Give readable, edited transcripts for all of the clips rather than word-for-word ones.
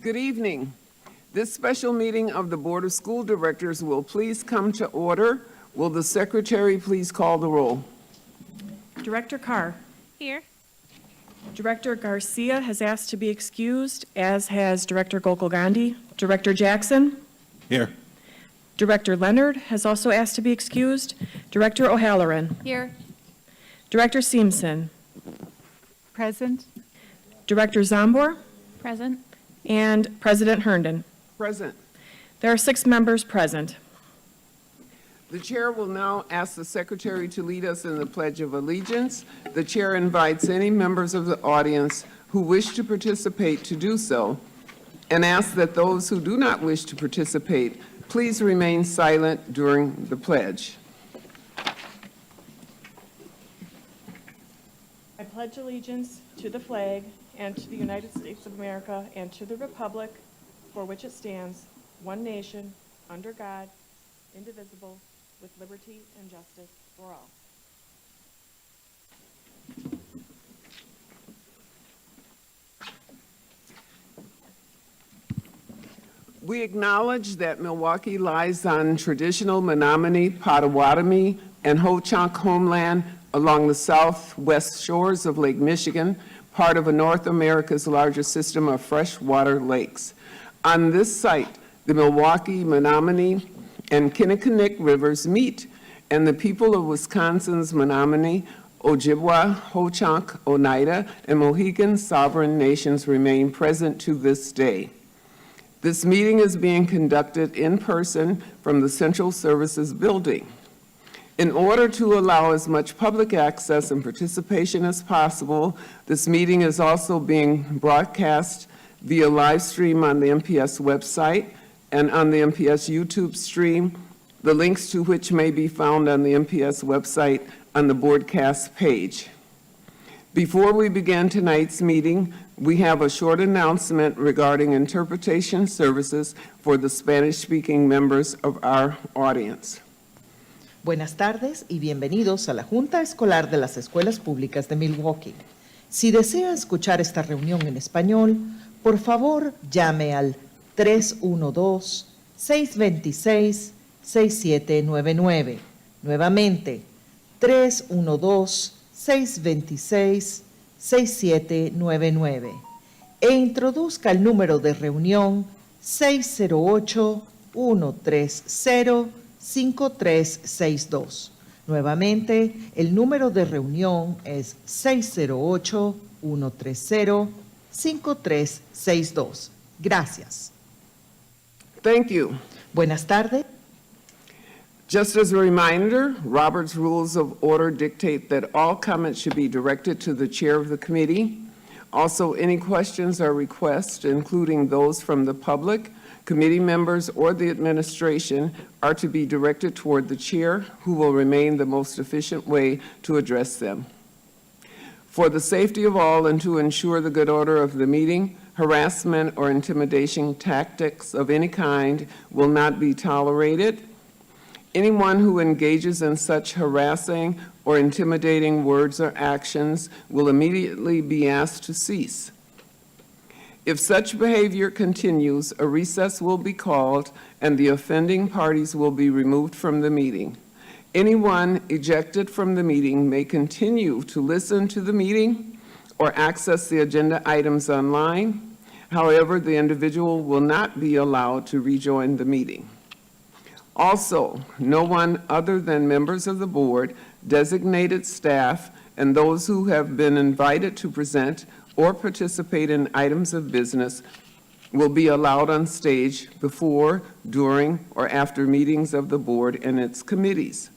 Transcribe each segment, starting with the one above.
Good evening. This special meeting of the Board of School Directors will please come to order. Will the secretary please call the roll? Director Carr. Here. Director Garcia has asked to be excused, as has Director Gokul Gandhi. Director Jackson. Here. Director Leonard has also asked to be excused. Director O'Halloran. Here. Director Seamson. Present. Director Zombor. Present. And President Herndon. Present. There are 6 members present. The chair will now ask the secretary to lead us in the Pledge of Allegiance. The chair invites any members of the audience who wish to participate to do so, and asks that those who do not wish to participate please remain silent during the pledge. I pledge allegiance to the flag and to the United States of America and to the republic for which it stands, one nation, under God, indivisible, with liberty and justice for all. We acknowledge that Milwaukee lies on traditional Menominee, Potawatomi, and Ho-Chunk homeland along the southwest shores of Lake Michigan, part of North America's largest system of freshwater lakes. On this site, the Milwaukee, Menominee, and Kinnickinnick rivers meet, and the people of Wisconsin's Menominee, Ojibwa, Ho-Chunk, Oneida, and Mohegan sovereign nations remain present to this day. This meeting is being conducted in person from the Central Services Building. In order to allow as much public access and participation as possible, this meeting is also being broadcast via live stream on the MPS website and on the MPS YouTube stream, the links to which may be found on the MPS website on the broadcast page. Before we begin tonight's meeting, we have a short announcement regarding interpretation services for the Spanish-speaking members of our audience. Buenas tardes y bienvenidos a la Junta Escolar de las Escuelas Públicas de Milwaukee. Si desea escuchar esta reunión en español, por favor llame al 312-626-6799. Nuevamente, 312-626-6799. E introduzca el número de reunión 608-130-5362. Nuevamente, el número de reunión es 608-130-5362. Gracias. Thank you. Buenas tardes. Just as a reminder, Robert's Rules of Order dictate that all comments should be directed to the chair of the committee. Also, any questions or requests, including those from the public, committee members, or the administration, are to be directed toward the chair, who will remain the most efficient way to address them. For the safety of all and to ensure the good order of the meeting, harassment or intimidation tactics of any kind will not be tolerated. Anyone who engages in such harassing or intimidating words or actions will immediately be asked to cease. If such behavior continues, a recess will be called and the offending parties will be removed from the meeting. Anyone ejected from the meeting may continue to listen to the meeting or access the agenda items online. However, the individual will not be allowed to rejoin the meeting. Also, no one other than members of the board, designated staff, and those who have been invited to present or participate in items of business will be allowed on stage before, during, or after meetings of the board and its committees.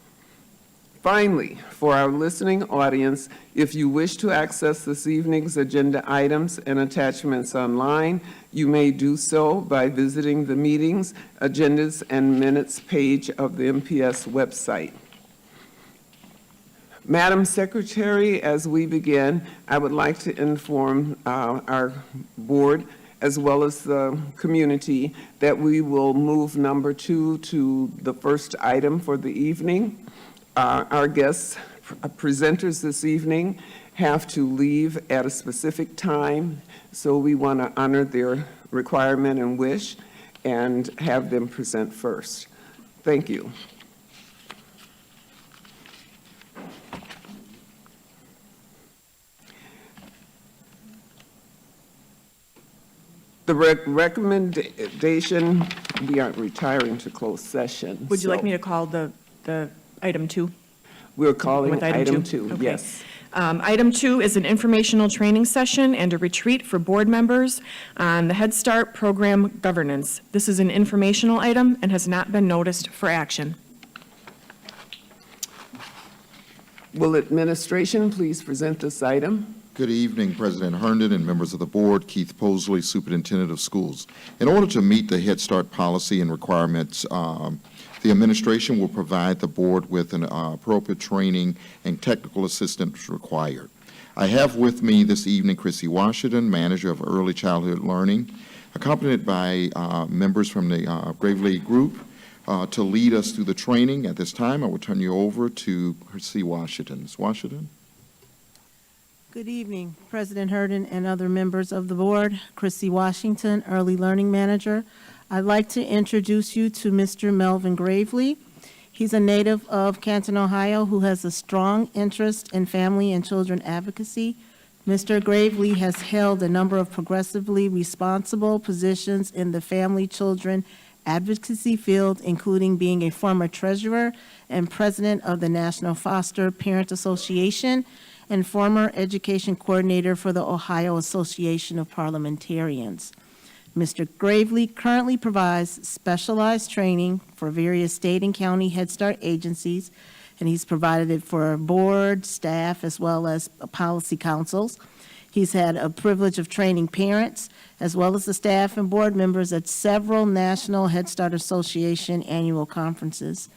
Finally, for our listening audience, if you wish to access this evening's agenda items and attachments online, you may do so by visiting the meetings, agendas, and minutes page of the MPS website. Madam Secretary, as we begin, I would like to inform our board as well as the community that we will move number 2 to the first item for the evening. Our guests, presenters this evening, have to leave at a specific time, so we want to honor their requirement and wish, and have them present first. Thank you. The recommendation, we aren't retiring to closed session. Would you like so me to call the item 2? We're calling with item two, Okay. yes. Item 2 is an informational training session and a retreat for board members on the Head Start program governance. This is an informational item and has not been noticed for action. Will administration please present this item? Good evening, President Herndon and members of the board. Keith Posley, Superintendent of Schools. In order to meet the Head Start policy and requirements, the administration will provide the board with an appropriate training and technical assistance required. I have with me this evening Chrissy Washington, Manager of Early Childhood Learning, accompanied by members from the Gravely Group to lead us through the training. At this time, I will turn you over to Chrissy Washington. Ms. Washington? Good evening, President Herndon and other members of the board. Chrissy Washington, Early Learning Manager. I'd like to introduce you to Mr. Melvin Gravely. He's a native of Canton, Ohio, who has a strong interest in family and children advocacy. Mr. Gravely has held a number of progressively responsible positions in the family children advocacy field, including being a former treasurer and president of the National Foster Parent Association and former education coordinator for the Ohio Association of Parliamentarians. Mr. Gravely currently provides specialized training for various state and county Head Start agencies, and he's provided it for board, staff, as well as policy councils. He's had a privilege of training parents, as well as the staff and board members at several National Head Start Association annual conferences.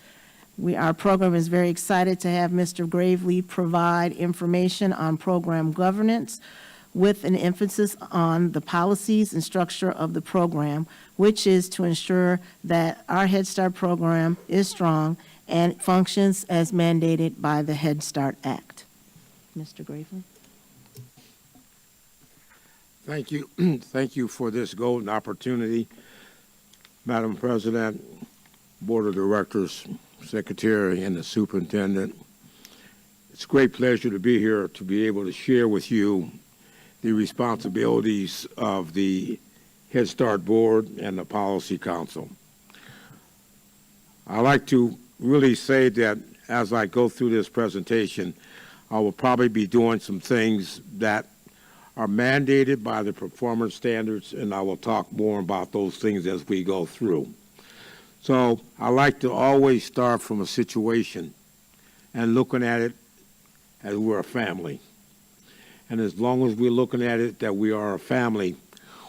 Our program is very excited to have Mr. Gravely provide information on program governance with an emphasis on the policies and structure of the program, which is to ensure that our Head Start program is strong and functions as mandated by the Head Start Act. Mr. Gravely. Thank you. Thank you for this golden opportunity, Madam President, Board of Directors, Secretary, and the Superintendent. It's a great pleasure to be here to be able to share with you the responsibilities of the Head Start Board and the Policy Council. I like to really say that as I go through this presentation, I will probably be doing some things that are mandated by the performance standards, and I will talk more about those things as we go through. So I like to always start from a situation and looking at it as we're a family. And as long as we're looking at it that we are a family,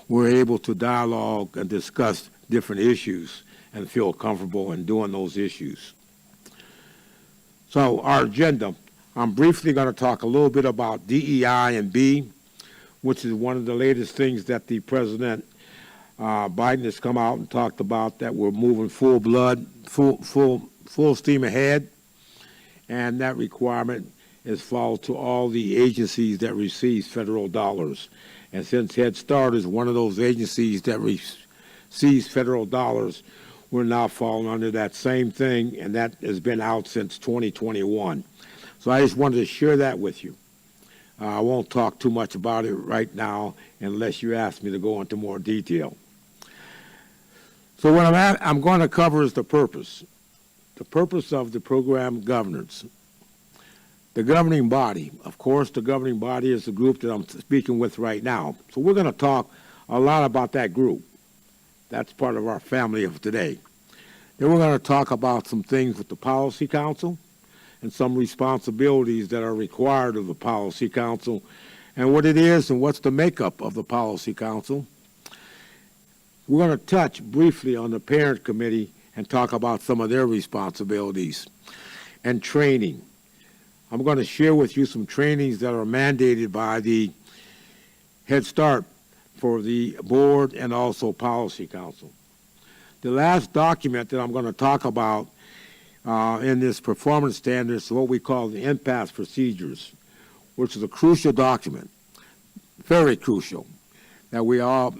we're able to dialogue and discuss different issues and feel comfortable in doing those issues. So our agenda, I'm briefly going to talk a little bit about DEI and B, which is one of the latest things that the President Biden has come out and talked about, that we're moving full steam ahead, and that requirement is followed to all the agencies that receive federal dollars. And since Head Start is one of those agencies that receives federal dollars, we're now falling under that same thing, and that has been out since 2021. So I just wanted to share that with you. I won't talk too much about it right now unless you ask me to go into more detail. So what I'm going to cover is the purpose of the program governance. The governing body, of course, the governing body is the group that I'm speaking with right now. So we're going to talk a lot about that group. That's part of our family of today. Then we're going to talk about some things with the Policy Council and some responsibilities that are required of the Policy Council and what it is and what's the makeup of the Policy Council. We're going to touch briefly on the Parent Committee and talk about some of their responsibilities and training. I'm going to share with you some trainings that are mandated by the Head Start for the board and also Policy Council. The last document that I'm going to talk about in this performance standards is what we call the impasse procedures, which is a crucial document, very crucial, that we all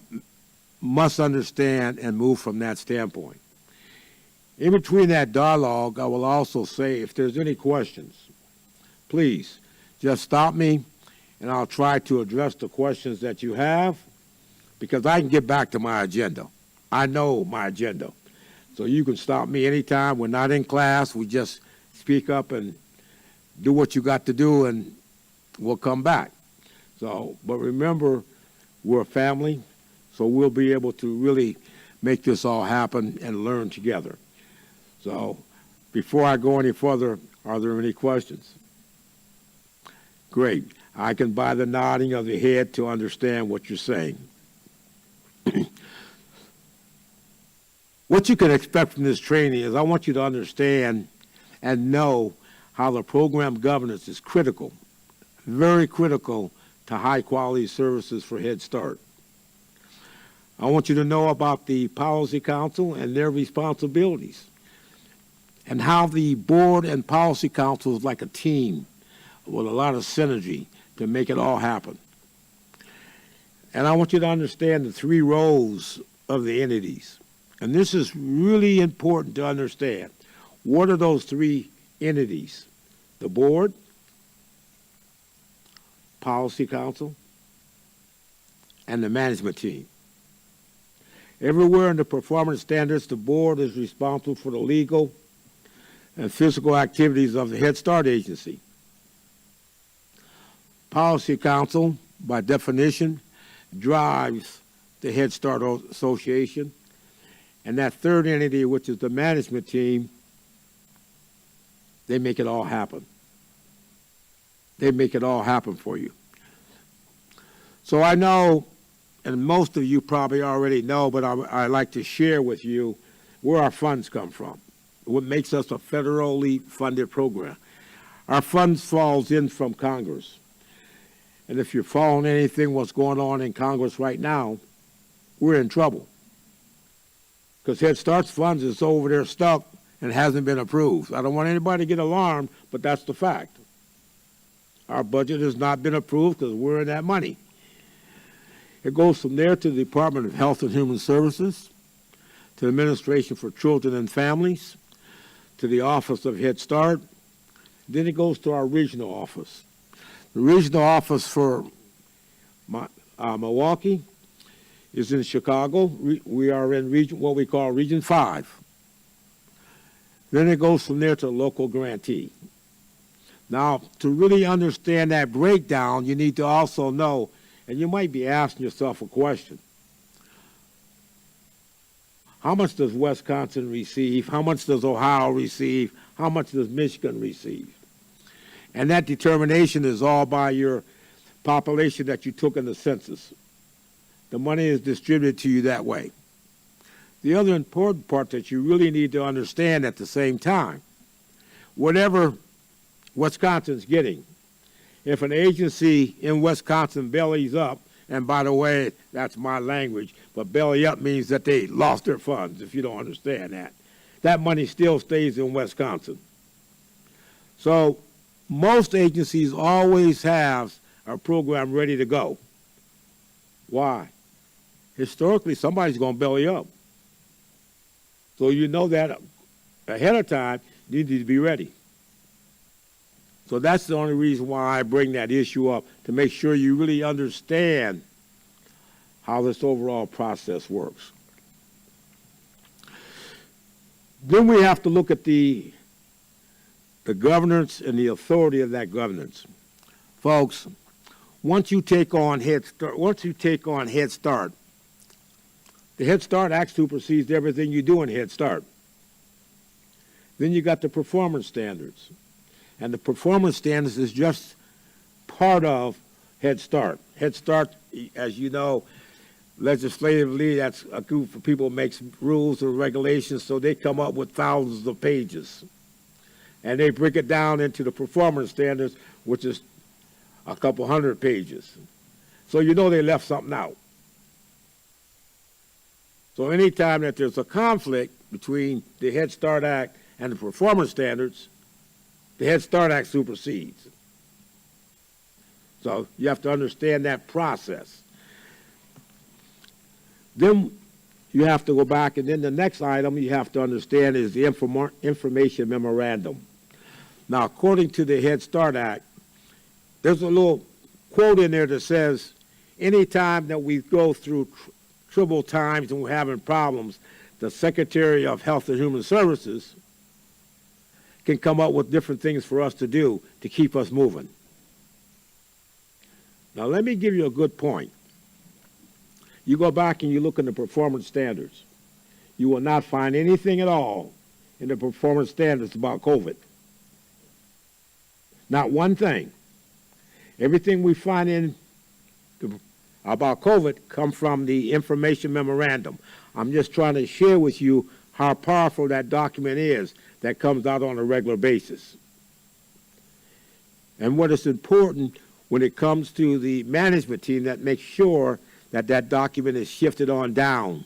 must understand and move from that standpoint. In between that dialogue, I will also say if there's any questions, please just stop me and I'll try to address the questions that you have because I can get back to my agenda. I know my agenda. So you can stop me anytime. We're not in class. We just speak up and do what you got to do and we'll come back. So, but remember, we're a family, so we'll be able to really make this all happen and learn together. So, before I go any further, are there any questions? Great. I can, by the nodding of the head, to understand what you're saying. What you can expect from this training is I want you to understand and know how the program governance is critical, very critical to high-quality services for Head Start. I want you to know about the Policy Council and their responsibilities and how the board and Policy Council is like a team with a lot of synergy to make it all happen. And I want you to understand the three roles of the entities. And this is really important to understand. What are those three entities? The board, Policy Council, and the management team. Everywhere in the performance standards, the board is responsible for the legal and physical activities of the Head Start agency. Policy Council, by definition, drives the Head Start Association. And that third entity, which is the management team, they make it all happen. They make it all happen for you. So I know, and most of you probably already know, but I like to share with you where our funds come from, what makes us a federally funded program. Our funds falls in from Congress. And if you're following anything what's going on in Congress right now, we're in trouble. Because Head Start's funds is over there stuck and hasn't been approved. I don't want anybody to get alarmed, but that's the fact. Our budget has not been approved because we're in that money. It goes from there to the Department of Health and Human Services, to the Administration for Children and Families, to the Office of Head Start. Then it goes to our regional office. The regional office for Milwaukee is in Chicago. We are in what we call Region 5. Then it goes from there to local grantee. Now, to really understand that breakdown, you need to also know, and you might be asking yourself a question. How much does Wisconsin receive? How much does Ohio receive? How much does Michigan receive? And that determination is all by your population that you took in the census. The money is distributed to you that way. The other important part that you really need to understand at the same time, whatever Wisconsin's getting, if an agency in Wisconsin bellies up, and by the way, that's my language, but belly up means that they lost their funds, if you don't understand that. That money still stays in Wisconsin. So most agencies always have a program ready to go. Why? Historically, somebody's going to belly up. So you know that ahead of time, you need to be ready. So that's the only reason why I bring that issue up, to make sure you really understand how this overall process works. Then we have to look at the governance and the authority of that governance. Folks, once you take on Head Start, the Head Start Act supersedes everything you do in Head Start. Then you got the performance standards. And the performance standards is just part of Head Start. Head Start, as you know, legislatively, that's a group of people who makes rules and regulations, so they come up with thousands of pages. And they break it down into the performance standards, which is a couple hundred pages. So you know they left something out. So anytime that there's a conflict between the Head Start Act and the performance standards, the Head Start Act supersedes. So you have to understand that process. Then you have to go back, and then the next item you have to understand is the information memorandum. Now, according to the Head Start Act, there's a little quote in there that says, anytime that we go through troubled times and we're having problems, the Secretary of Health and Human Services can come up with different things for us to do to keep us moving. Now, let me give you a good point. You go back and you look in the performance standards. You will not find anything at all in the performance standards about COVID. Not one thing. Everything we find in about COVID come from the information memorandum. I'm just trying to share with you how powerful that document is that comes out on a regular basis. And what is important when it comes to the management team that makes sure that that document is shifted on down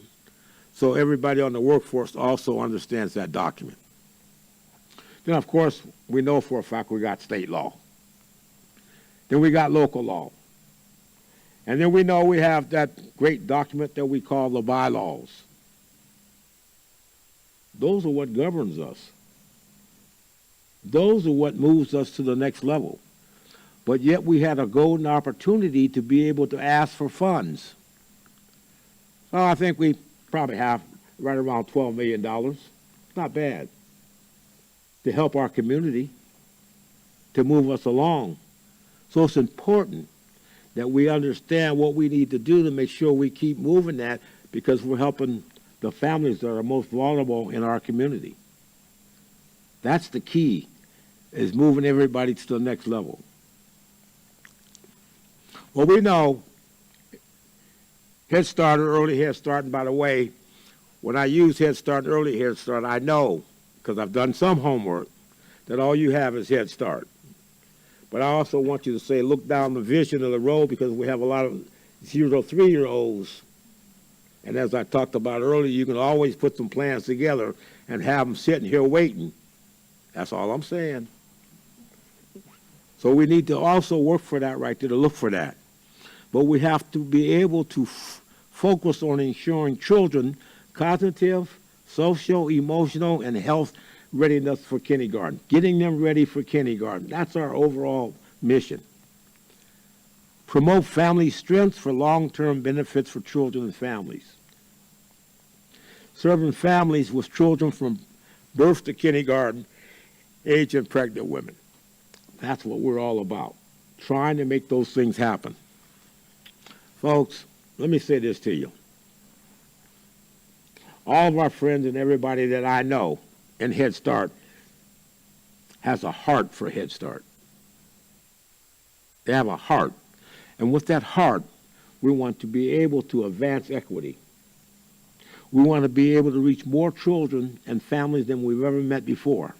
so everybody on the workforce also understands that document. Then, of course, we know for a fact we got state law. Then we got local law. And then we know we have that great document that we call the bylaws. Those are what governs us. Those are what moves us to the next level. But yet we had a golden opportunity to be able to ask for funds. So I think we probably have right around $12 million. Not bad. To help our community, to move us along. So it's important that we understand what we need to do to make sure we keep moving that, because we're helping the families that are most vulnerable in our community. That's the key, is moving everybody to the next level. Well, we know Head Start or Early Head Start, and by the way, when I use Head Start and Early Head Start, I know, because I've done some homework, that all you have is Head Start. But I also want you to say, look down the vision of the road, because we have a lot of 0 to 3-year-olds. And as I talked about earlier, you can always put some plans together and have them sitting here waiting. That's all I'm saying. So we need to also work for that right there, to look for that. But we have to be able to focus on ensuring children cognitive, social, emotional, and health readiness for kindergarten, getting them ready for kindergarten. That's our overall mission. Promote family strengths for long-term benefits for children and families. Serving families with children from birth to kindergarten age and pregnant women. That's what we're all about, trying to make those things happen. Folks, let me say this to you. All of our friends and everybody that I know in Head Start has a heart for Head Start. They have a heart. And with that heart, we want to be able to advance equity. We want to be able to reach more children and families than we've ever met before.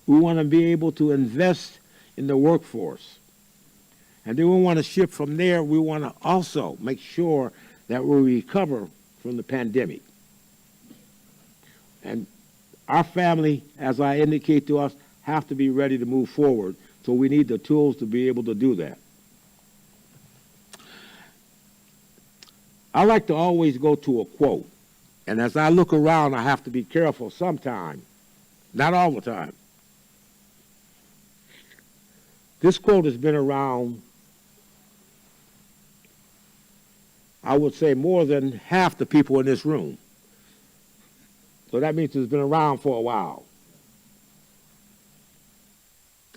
We want to be able to invest in the workforce. And then we want to shift from there. We want to also make sure that we recover from the pandemic. And our family, as I indicate to us, have to be ready to move forward. So we need the tools to be able to do that. I like to always go to a quote. And as I look around, I have to be careful sometimes, not all the time. This quote has been around, I would say, more than half the people in this room. So that means it's been around for a while.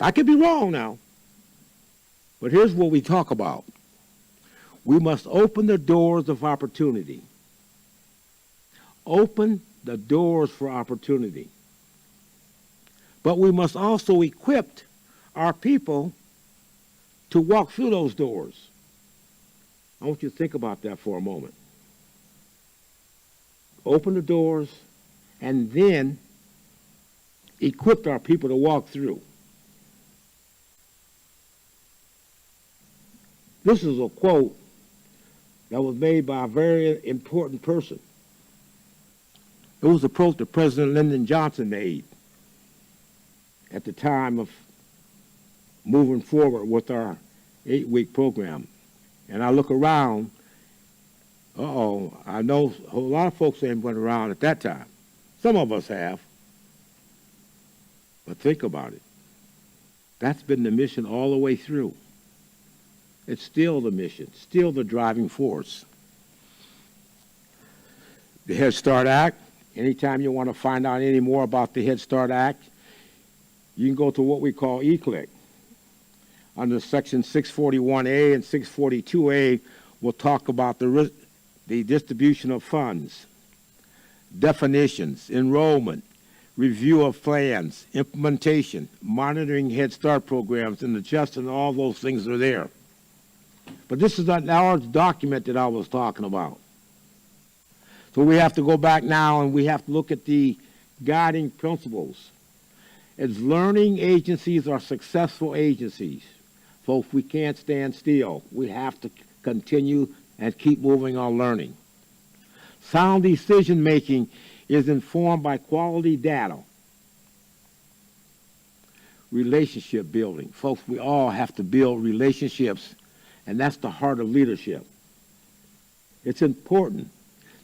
I could be wrong now, but here's what we talk about. We must open the doors of opportunity. Open the doors for opportunity. But we must also equip our people to walk through those doors. I want you to think about that for a moment. Open the doors and then equip our people to walk through. This is a quote that was made by a very important person. It was a quote that President Lyndon Johnson made at the time of moving forward with our 8-week program. And I look around, Uh-oh, I know a whole lot of folks ain't been around at that time. Some of us have. But think about it. That's been the mission all the way through. It's still the mission, still the driving force. The Head Start Act, anytime you want to find out any more about the Head Start Act, you can go to what we call ECLIC. Under Section 641A and 642A, we'll talk about the distribution of funds, definitions, enrollment, review of plans, implementation, monitoring Head Start programs, and adjusting all those things are there. But this is that large document that I was talking about. So we have to go back now and we have to look at the guiding principles. As learning agencies are successful agencies, folks, we can't stand still. We have to continue and keep moving on learning. Sound decision-making is informed by quality data. Relationship building. Folks, we all have to build relationships, and that's the heart of leadership. It's important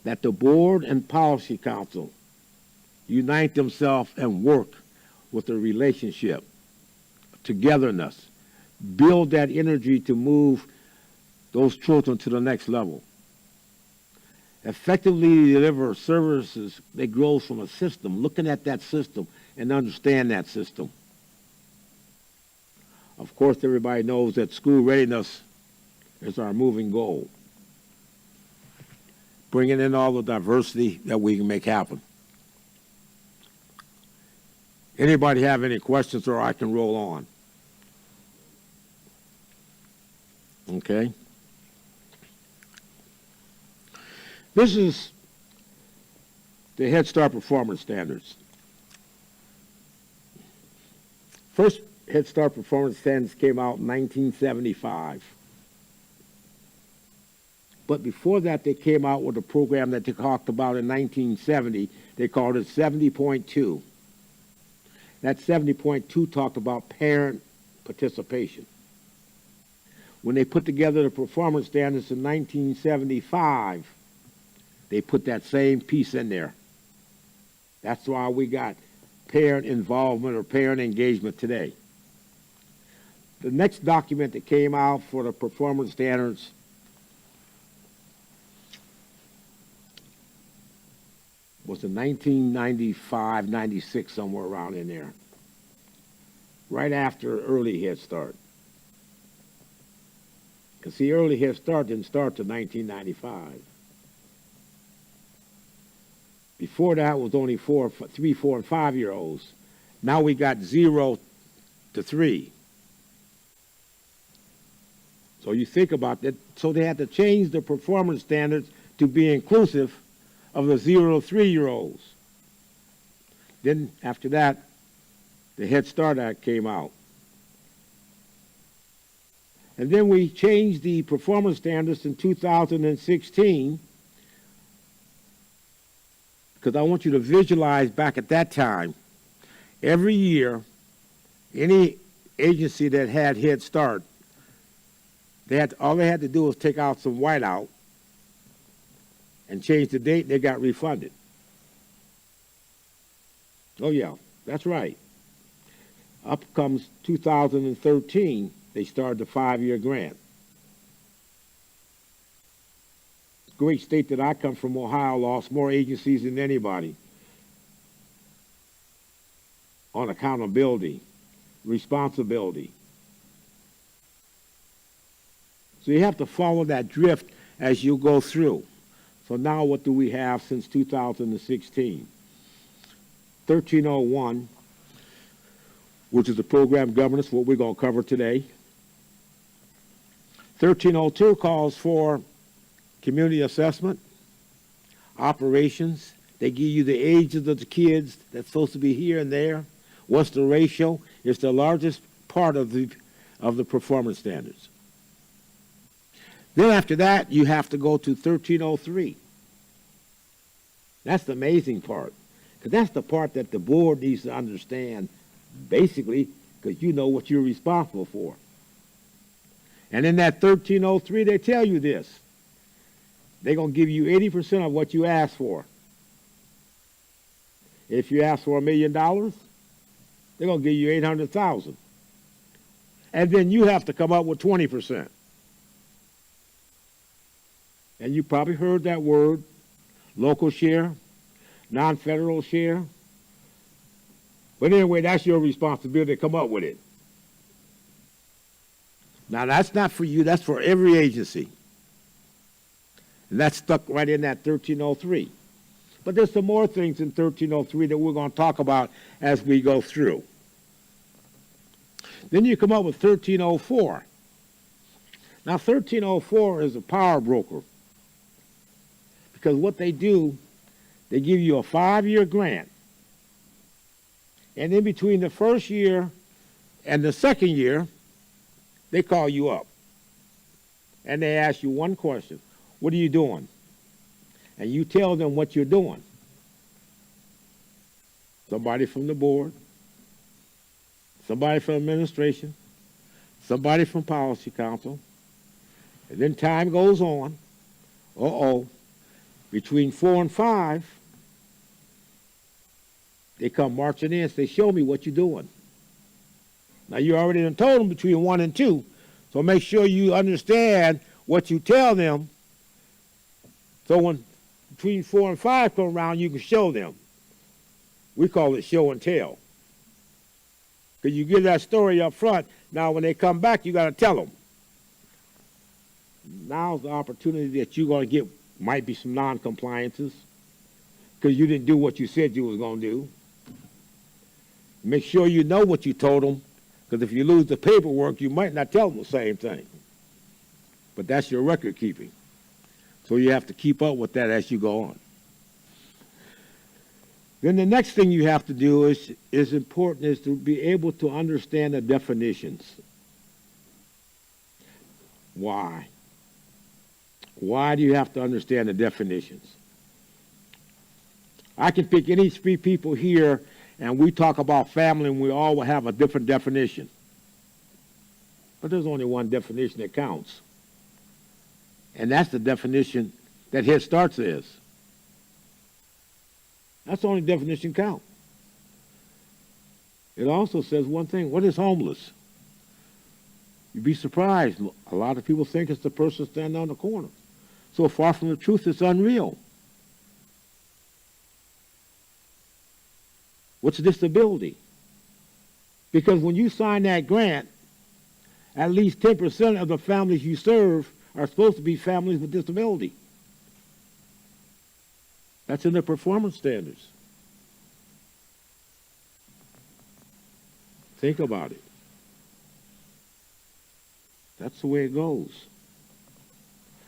that the board and policy council unite themselves and work with a relationship, togetherness, build that energy to move those children to the next level. Effectively deliver services that grows from a system, looking at that system and understand that system. Of course, everybody knows that school readiness is our moving goal. Bringing in all the diversity that we can make happen. Anybody have any questions, or I can roll on? Okay. This is the Head Start Performance Standards. First Head Start Performance Standards came out in 1975. But before that, they came out with a program that they talked about in 1970. They called it 70.2. That 70.2 talked about parent participation. When they put together the performance standards in 1975, they put that same piece in there. That's why we got parent involvement or parent engagement today. The next document that came out for the performance standards was in 1995, 96, somewhere around in there, right after early Head Start. Because see, early Head Start didn't start till 1995. Before that was only 3, 4, and 5-year-olds. Now we got 0 to 3. So you think about that. So they had to change the performance standards to be inclusive of the 0 to 3-year-olds. Then after that, the Head Start Act came out. And then we changed the performance standards in 2016, because I want you to visualize back at that time, every year, any agency that had Head Start, all they had to do was take out some whiteout and change the date, they got refunded. Oh yeah, that's right. Up comes 2013, they started the 5-year grant. Great state that I come from, Ohio, lost more agencies than anybody on accountability, responsibility. So you have to follow that drift as you go through. So now what do we have since 2016? 1301, which is the program governance, what we're going to cover today. 1302 calls for community assessment, operations. They give you the ages of the kids that's supposed to be here and there. What's the ratio? It's the largest part of the performance standards. Then after that, you have to go to 1303. That's the amazing part, because that's the part that the board needs to understand, basically, because you know what you're responsible for. And in that 1303, they tell you this. they're going to give you 80% of what you asked for. If you ask for $1 million, they're going to give you 800,000. And then you have to come up with 20%. And you probably heard that word, local share, non-federal share. But anyway, that's your responsibility to come up with it. Now, that's not for you, that's for every agency. And that's stuck right in that 1303. But there's some more things in 1303 that we're going to talk about as we go through. Then you come up with 1304. Now, 1304 is a power broker. Because what they do, they give you a 5-year grant. And in between the first year and the second year, they call you up. And they ask you one question. What are you doing? And you tell them what you're doing. Somebody from the board, somebody from administration, somebody from policy council. And then time goes on. Between 4 and 5, they come marching in and say, show me what you're doing. Now, you already done told them between 1 and 2, so make sure you understand what you tell them, so when between 4 and 5 come around, you can show them. We call it show and tell. Because you give that story up front, now when they come back, you got to tell them. Now's the opportunity that you're going to get, might be some non-compliances, because you didn't do what you said you was going to do. Make sure you know what you told them, because if you lose the paperwork, you might not tell them the same thing. But that's your record keeping. So you have to keep up with that as you go on. Then the next thing you have to do is important, is to be able to understand the definitions. Why? Why do you have to understand the definitions? I can pick any 3 people here, and we talk about family, and we all will have a different definition. But there's only one definition that counts. And that's the definition that Head Start says. That's the only definition count. It also says one thing. What is homeless? You'd be surprised. A lot of people think it's the person standing on the corner. So far from the truth, it's unreal. What's disability? Because when you sign that grant, at least 10% of the families you serve are supposed to be families with disability. That's in the performance standards. Think about it. That's the way it goes.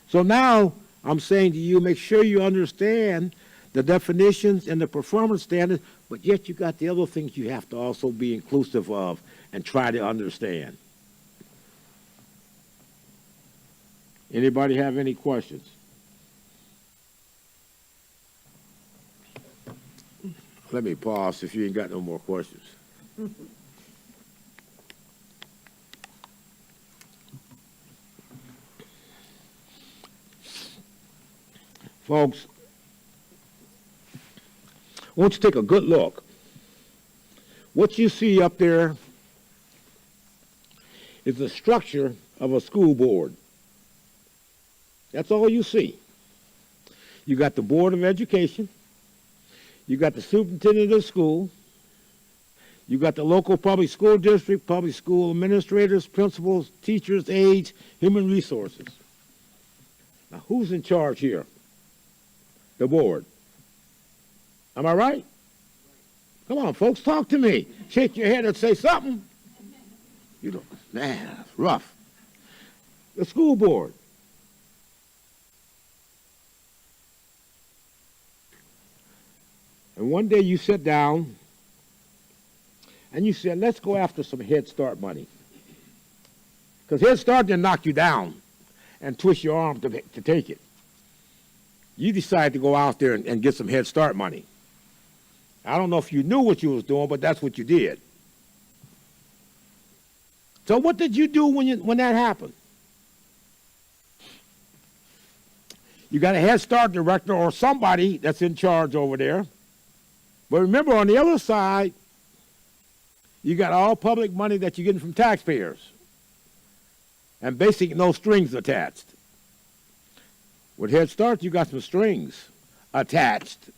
So now I'm saying to you, make sure you understand the definitions and the performance standards, but yet you got the other things you have to also be inclusive of and try to understand. Anybody have any questions? Let me pause if you ain't got no more questions. Folks, I want you to take a good look. What you see up there is the structure of a school board. That's all you see. You got the Board of Education. You got the superintendent of school. You got the local public school district, public school administrators, principals, teachers, aides, human resources. Now, who's in charge here? The board. Am I right? Come on, folks, talk to me. Shake your head and say something. You know, man, that's rough. The school board. And one day you sit down and you said, let's go after some Head Start money. Because Head Start didn't knock you down and twist your arm to take it. You decided to go out there and get some Head Start money. I don't know if you knew what you was doing, but that's what you did. So what did you do when that happened? You got a Head Start director or somebody that's in charge over there. But remember, on the other side, you got all public money that you're getting from taxpayers. And basically no strings attached. With Head Start, you got some strings attached.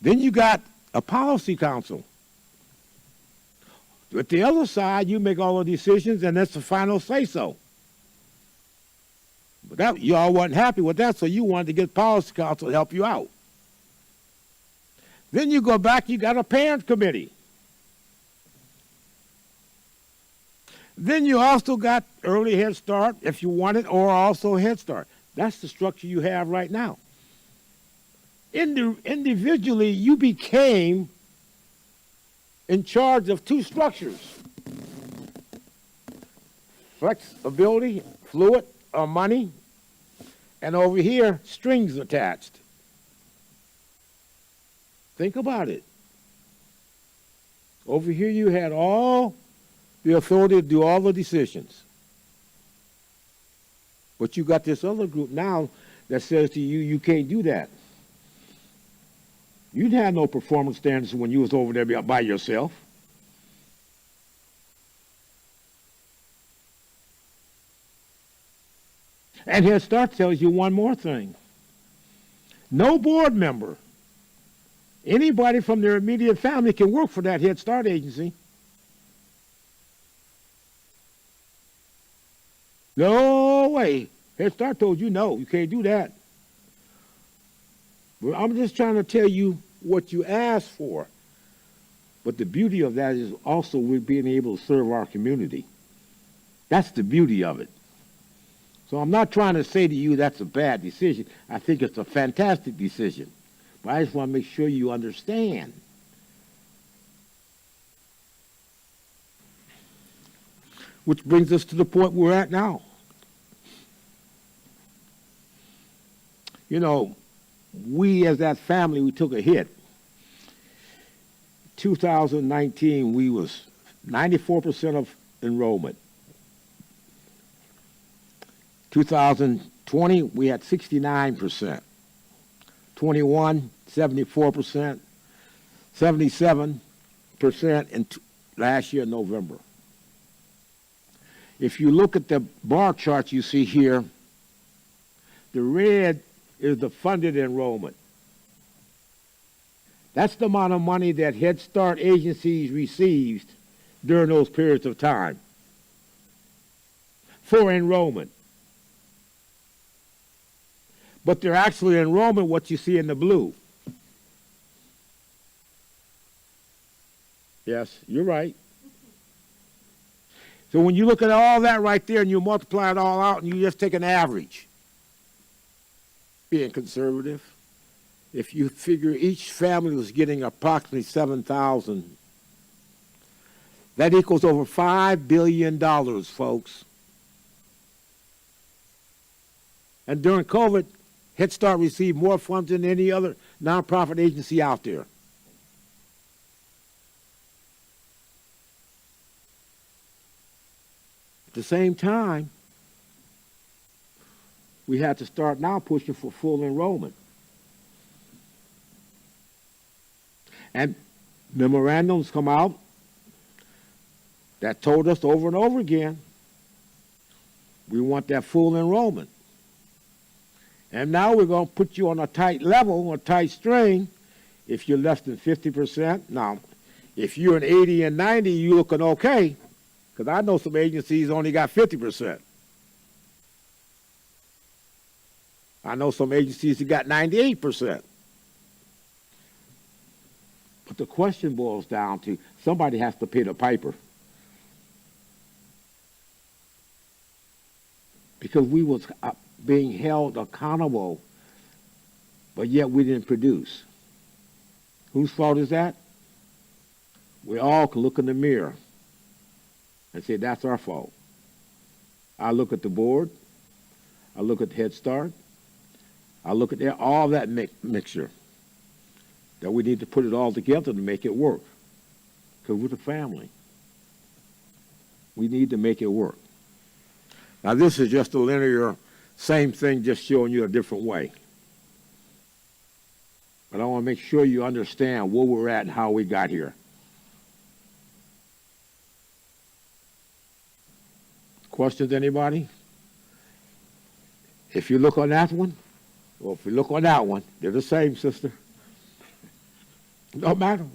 Then you got a policy council. With the other side, you make all the decisions, and that's the final say-so. But that, y'all wasn't happy with that, so you wanted to get policy council to help you out. Then you go back, you got a parent committee. Then you also got early Head Start, if you want it, or also Head Start. That's the structure you have right now. Individually, you became in charge of two structures. Flexibility, fluid, or money, and over here, strings attached. Think about it. Over here, you had all the authority to do all the decisions. But you got this other group now that says to you, you can't do that. You didn't have no performance standards when you was over there by yourself. And Head Start tells you one more thing. No board member, anybody from their immediate family can work for that Head Start agency. No way. Head Start told you no, you can't do that. Well, I'm just trying to tell you what you asked for. But the beauty of that is also we're being able to serve our community. That's the beauty of it. So I'm not trying to say to you that's a bad decision. I think it's a fantastic decision. But I just want to make sure you understand. Which brings us to the point we're at now. You know, we as that family, we took a hit. 2019, we was 94% of enrollment. 2020, we had 69%. 21, 74%. 77% in last year, November. If you look at the bar charts you see here, the red is the funded enrollment. That's the amount of money that Head Start agencies received during those periods of time for enrollment. But they're actually enrollment, what you see in the blue. Yes, you're right. So when you look at all that right there and you multiply it all out and you just take an average, being conservative, if you figure each family was getting approximately $7,000, that equals over $5 billion, folks. And during COVID, Head Start received more funds than any other nonprofit agency out there. At the same time, we had to start now pushing for full enrollment. And memorandums come out that told us over and over again, we want that full enrollment. And now we're going to put you on a tight level, a tight string, if you're less than 50%. Now, if you're an 80 and 90, you're looking okay, because I know some agencies only got 50%. I know some agencies that got 98%. But the question boils down to somebody has to pay the piper. Because we was being held accountable, but yet we didn't produce. Whose fault is that? We all can look in the mirror and say, that's our fault. I look at the board, I look at Head Start, I look at all that mixture, that we need to put it all together to make it work. Because we're the family. We need to make it work. Now, this is just a linear Same thing, just showing you a different way. But I want to make sure you understand where we're at and how we got here. Questions, anybody? If you look on that one, or if you look on that one, they're the same, sister. Don't matter.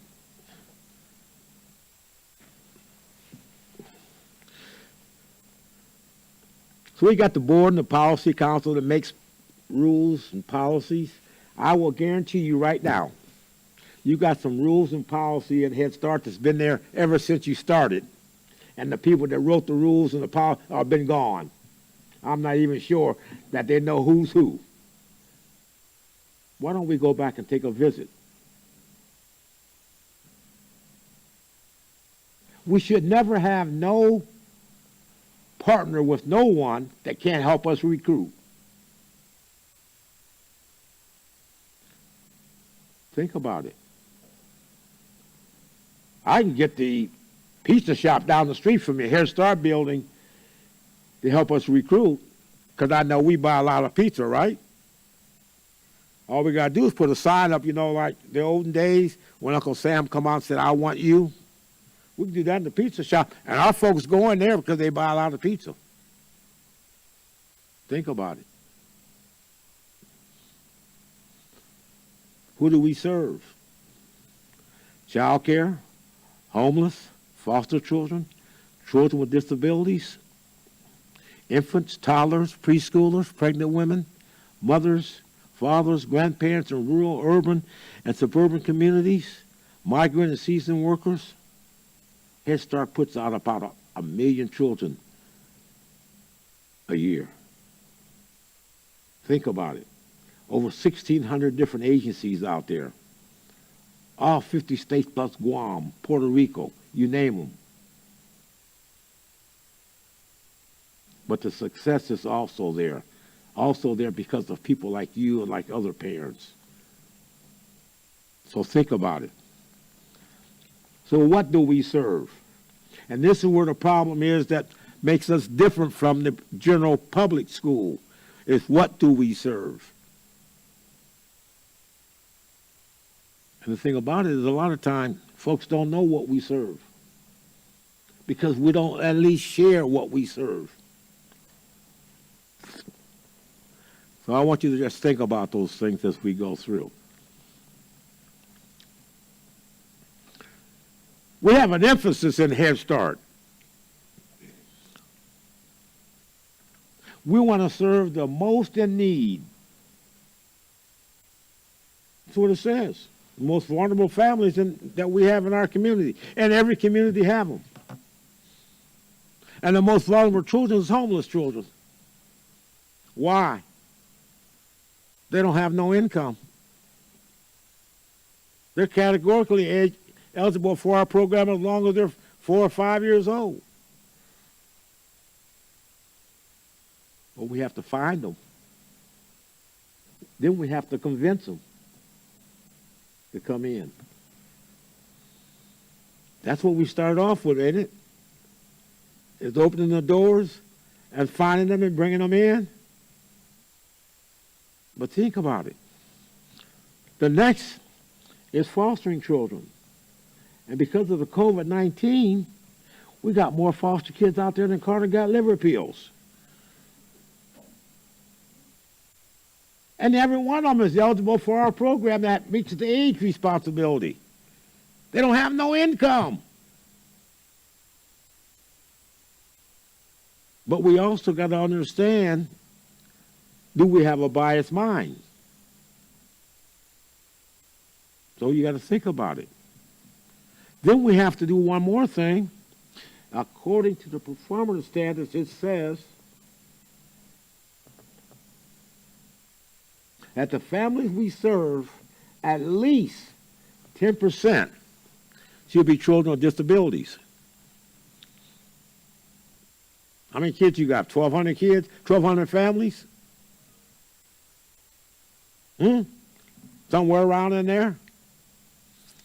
So we got the board and the policy council that makes rules and policies. I will guarantee you right now, you got some rules and policy at Head Start that's been there ever since you started. And the people that wrote the rules and the policy have been gone. I'm not even sure that they know who's who. Why don't we go back and take a visit? We should never have no partner with no one that can't help us recruit. Think about it. I can get the pizza shop down the street from your Head Start building to help us recruit, because I know we buy a lot of pizza, right? All we got to do is put a sign up, you know, like the olden days when Uncle Sam come out and said, I want you. We can do that in the pizza shop, and our folks go in there because they buy a lot of pizza. Think about it. Who do we serve? Child care, homeless, foster children, children with disabilities, infants, toddlers, preschoolers, pregnant women, mothers, fathers, grandparents in rural, urban, and suburban communities, migrant and seasoned workers. Head Start puts out about a million children a year. Think about it. Over 1,600 different agencies out there. All 50 states plus Guam, Puerto Rico, you name them. But the success is also there. Also there because of people like you and like other parents. So think about it. So what do we serve? And this is where the problem is that makes us different from the general public school, is what do we serve? And the thing about it is a lot of times folks don't know what we serve because we don't at least share what we serve. So I want you to just think about those things as we go through. We have an emphasis in Head Start. We want to serve the most in need. That's what it says. The most vulnerable families that we have in our community. And every community have them. And the most vulnerable children is homeless children. Why? They don't have no income. They're categorically eligible for our program as long as they're 4 or 5 years old. But we have to find them. Then we have to convince them to come in. That's what we started off with, ain't it? Is opening the doors and finding them and bringing them in. But think about it. The next is fostering children. And because of the COVID-19, we got more foster kids out there than Carter got liver pills. And every one of them is eligible for our program that meets the age responsibility. They don't have no income. But we also got to understand, do we have a biased mind? So you got to think about it. Then we have to do one more thing. According to the performance standards, it says that the families we serve, at least 10% should be children with disabilities. How many kids you got? 1,200 kids? 1,200 families? Somewhere around in there?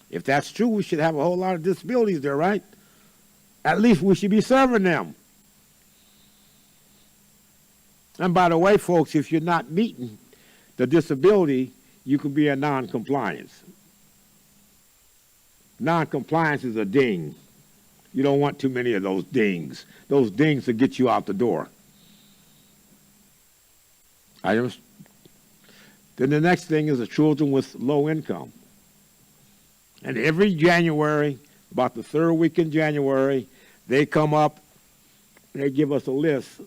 If that's true, we should have a whole lot of disabilities there, right? At least we should be serving them. And by the way, folks, if you're not meeting the disability, you can be a non-compliance. Non-compliance is a ding. You don't want too many of those dings. Those dings will get you out the door. Then the next thing is the children with low income. And every January, about the third week in January, they come up and they give us a list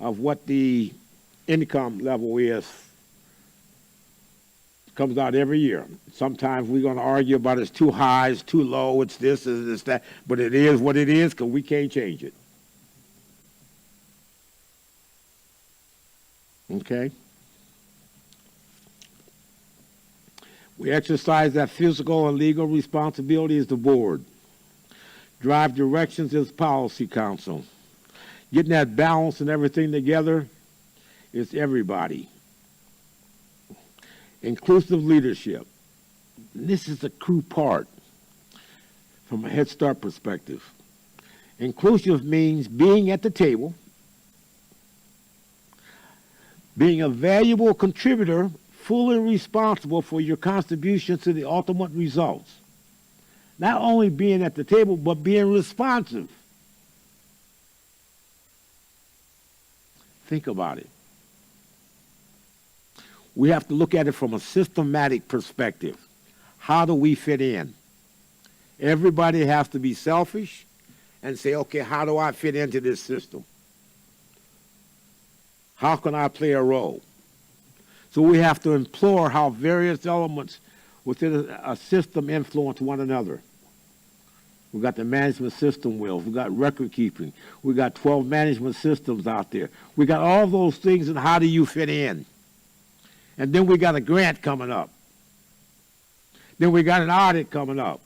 of what the income level is. Comes out every year. Sometimes we're going to argue about it's too high, it's too low, it's this, it's that, but it is what it is because we can't change it. Okay? We exercise that physical and legal responsibility as the board. Drive directions as policy council. Getting that balance and everything together is everybody. Inclusive leadership. And this is the crucial part from a Head Start perspective. Inclusive means being at the table, being a valuable contributor, fully responsible for your contributions to the ultimate results. Not only being at the table, but being responsive. Think about it. We have to look at it from a systematic perspective. How do we fit in? Everybody has to be selfish and say, okay, how do I fit into this system? How can I play a role? So we have to implore how various elements within a system influence one another. We've got the management system wheels. We've got record keeping. We've got 12 management systems out there. We got all those things, and how do you fit in? And then we got a grant coming up. Then we got an audit coming up.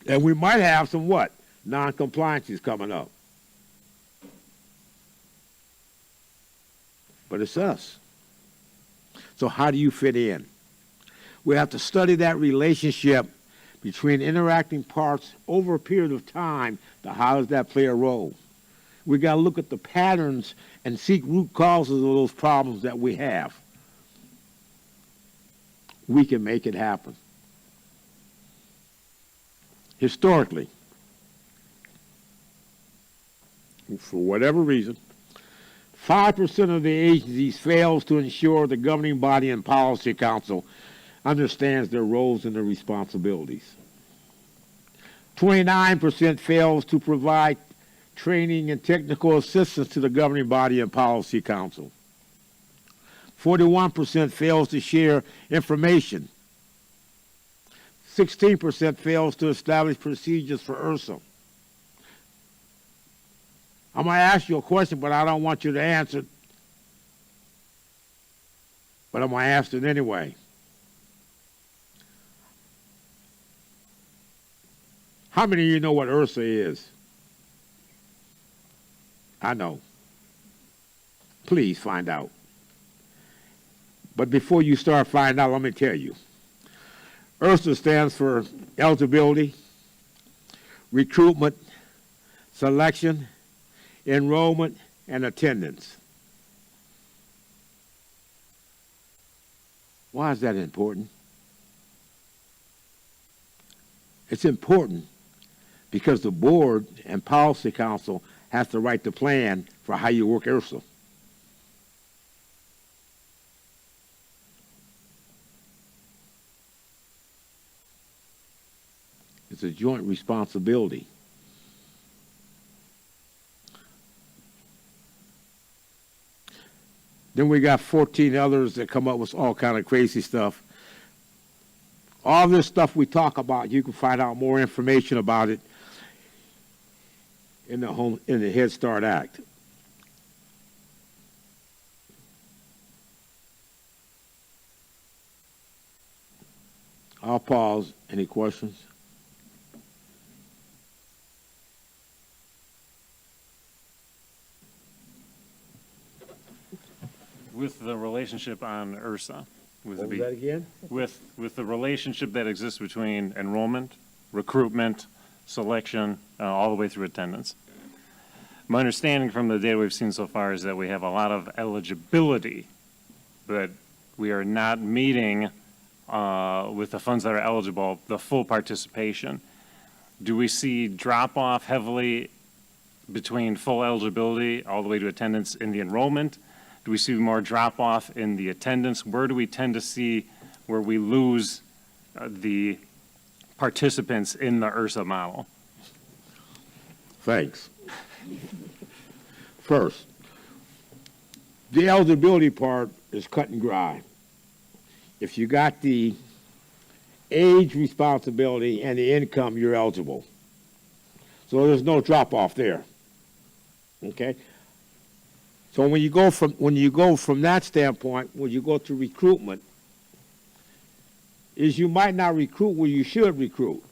And we might have some what? Non-compliances coming up. But it's us. So how do you fit in? We have to study that relationship between interacting parts over a period of time to how does that play a role. We got to look at the patterns and seek root causes of those problems that we have. We can make it happen. Historically, for whatever reason, 5% of the agencies fails to ensure the governing body and policy council understands their roles and their responsibilities. 29% fails to provide training and technical assistance to the governing body and policy council. 41% fails to share information. 16% fails to establish procedures for IRSA. I'm going to ask you a question, but I don't want you to answer it. But I'm going to ask it anyway. How many of you know what IRSA is? I know. Please find out. But before you start finding out, let me tell you. IRSA stands for eligibility, recruitment, selection, enrollment, and attendance. Why is that important? It's important because the board and policy council has to write the plan for how you work IRSA. It's a joint responsibility. Then we got 14 others that come up with all kind of crazy stuff. All this stuff we talk about, you can find out more information about it in the Head Start Act. I'll pause. Any questions? With the relationship on IRSA, What was that again? with the relationship that exists between enrollment, recruitment, selection, all the way through attendance. My understanding from the data we've seen so far is that we have a lot of eligibility, but we are not meeting with the funds that are eligible, the full participation. Do we see drop-off heavily between full eligibility all the way to attendance in the enrollment? Do we see more drop-off in the attendance? Where do we tend to see where we lose the participants in the URSA model? Thanks. First, the eligibility part is cut and dry. If you got the age responsibility and the income, you're eligible. So there's no drop off there. Okay? So when you go from that standpoint, when you go to recruitment, is you might not recruit where you should recruit.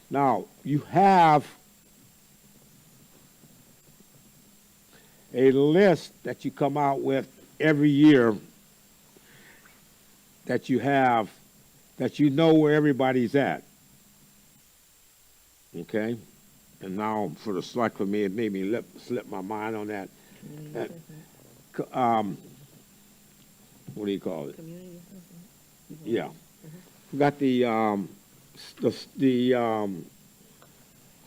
Now, you have a list that you come out with every year that you have, that you know where everybody's at. Okay? And now, for the select for me, it made me slip my mind on that. What do you call it? Community assessment. Yeah. We got the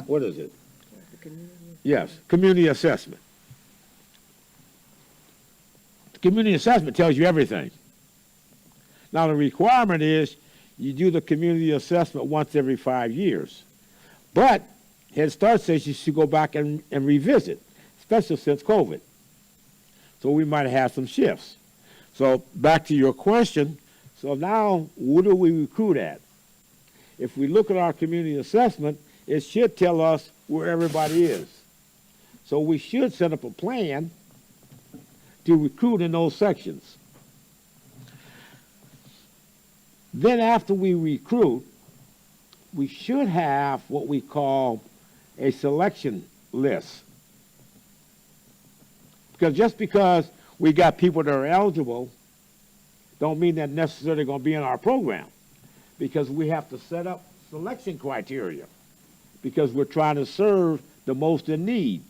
what is it? Yes, community assessment. The community assessment tells you everything. Now, the requirement is you do the community assessment once every 5 years. But Head Start says you should go back and revisit, especially since COVID. So we might have had some shifts. So back to your question, so now what do we recruit at? If we look at our community assessment, it should tell us where everybody is. So we should set up a plan to recruit in those sections. Then after we recruit, we should have what we call a selection list. Because just because we got people that are eligible, don't mean that necessarily going to be in our program. Because we have to set up selection criteria. Because we're trying to serve the most in need.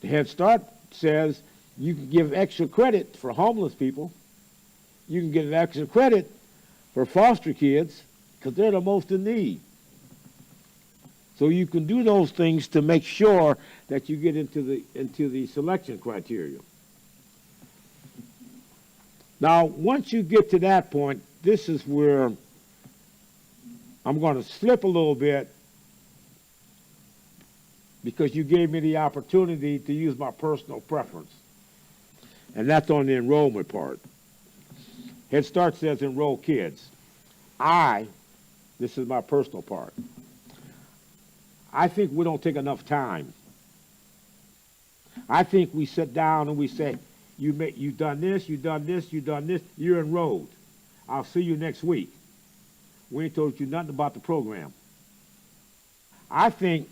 The Head Start says you can give extra credit for homeless people. You can give extra credit for foster kids because they're the most in need. So you can do those things to make sure that you get into the selection criteria. Now, once you get to that point, this is where I'm going to slip a little bit because you gave me the opportunity to use my personal preference. And that's on the enrollment part. Head Start says enroll kids. This is my personal part. I think we don't take enough time. I think we sit down and we say, you've done this, you've done this, you've done this, you're enrolled. I'll see you next week. We ain't told you nothing about the program. I think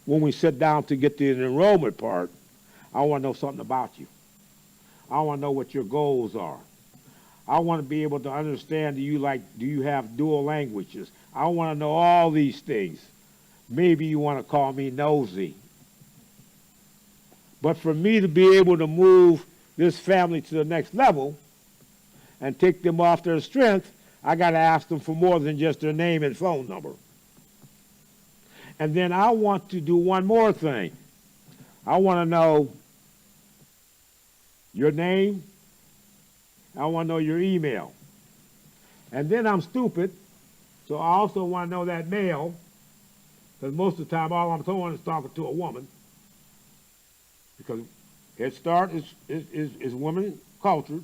when we sit down to get to the enrollment part, I want to know something about you. I want to know what your goals are. I want to be able to understand, do you have dual languages? I want to know all these things. Maybe you want to call me nosy. But for me to be able to move this family to the next level and take them off their strength, I got to ask them for more than just their name and phone number. And then I want to do one more thing. I want to know your name. I want to know your email. And then I'm stupid, so I also want to know that male, because most of the time all I'm doing is talking to a woman. Because Head Start is women cultured,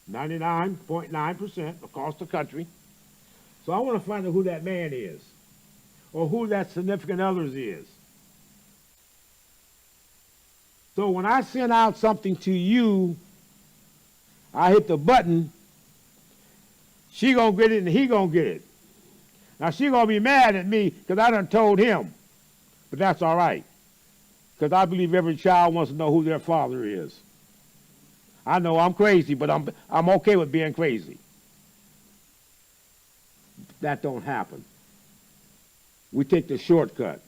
99.9% across the country. So I want to find out who that man is, or who that significant others is. So when I send out something to you, I hit the button, she gonna get it and he gonna get it. Now she gonna be mad at me because I done told him, but that's all right. Because I believe every child wants to know who their father is. I know I'm crazy, but I'm okay with being crazy. That don't happen. We take the shortcut.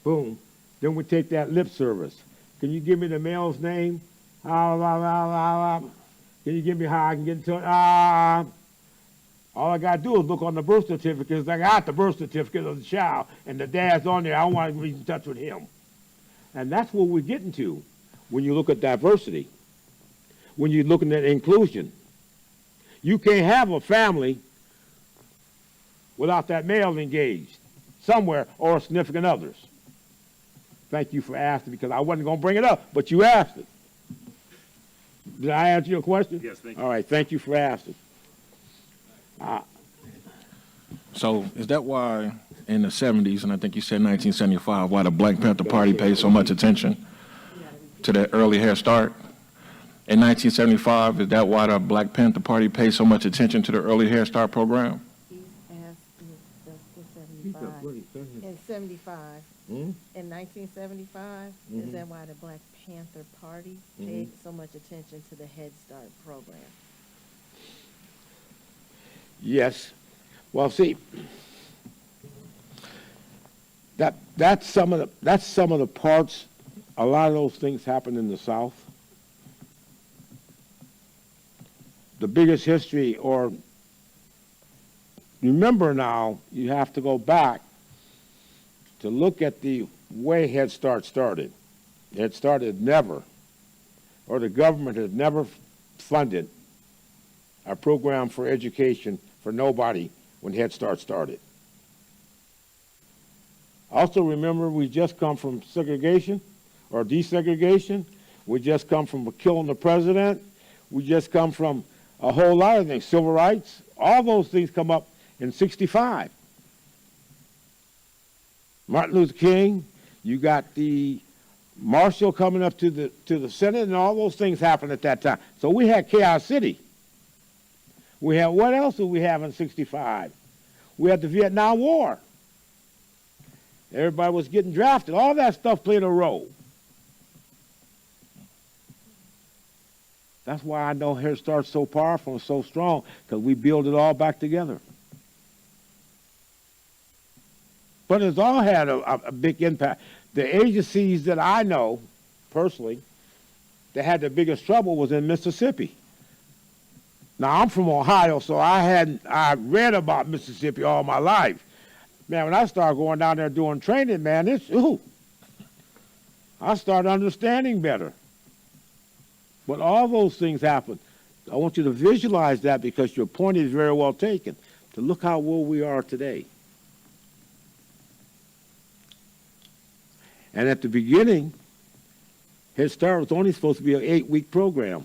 Boom. Then we take that lip service. Can you give me the male's name? Can you give me how I can get into it? All I got to do is look on the birth certificate. I got the birth certificate of the child, and the dad's on there. I want to be in touch with him. And that's what we're getting to when you look at diversity, when you're looking at inclusion. You can't have a family without that male engaged somewhere or significant others. Thank you for asking, because I wasn't going to bring it up, but you asked it. Did I answer your question? Yes, thank you. All right, thank you for asking. So is that why in the 70s, and I think you said 1975, why the Black Panther Party paid so much attention to that early Head Start? In 1975, is that why the Black Panther Party paid so much attention to the early Head Start program? He's asked if that's the 75. In 75, in 1975, is that why the Black Panther Party paid so much attention to the Head Start program? Yes. Well, see, that's some of the parts. A lot of those things happen in the South. The biggest history, or remember now, you have to go back to look at the way Head Start started. Head Start had never, or the government had never funded a program for education for nobody when Head Start started. Also remember, we just come from segregation or desegregation. We just come from killing the president. We just come from a whole lot of things, civil rights. All those things come up in 65. Martin Luther King, you got the Marshall coming up to the Senate, and all those things happened at that time. So we had Chaos City. We had, what else did we have in 65? We had the Vietnam War. Everybody was getting drafted. All that stuff played a role. That's why I know Head Start's so powerful and so strong, because we build it all back together. But it's all had a big impact. The agencies that I know, personally, that had the biggest trouble was in Mississippi. Now, I'm from Ohio, so I read about Mississippi all my life. Man, when I started going down there doing training, man, I started understanding better. But all those things happened. I want you to visualize that, because your point is very well taken, to look how well we are today. And at the beginning, Head Start was only supposed to be an 8-week program.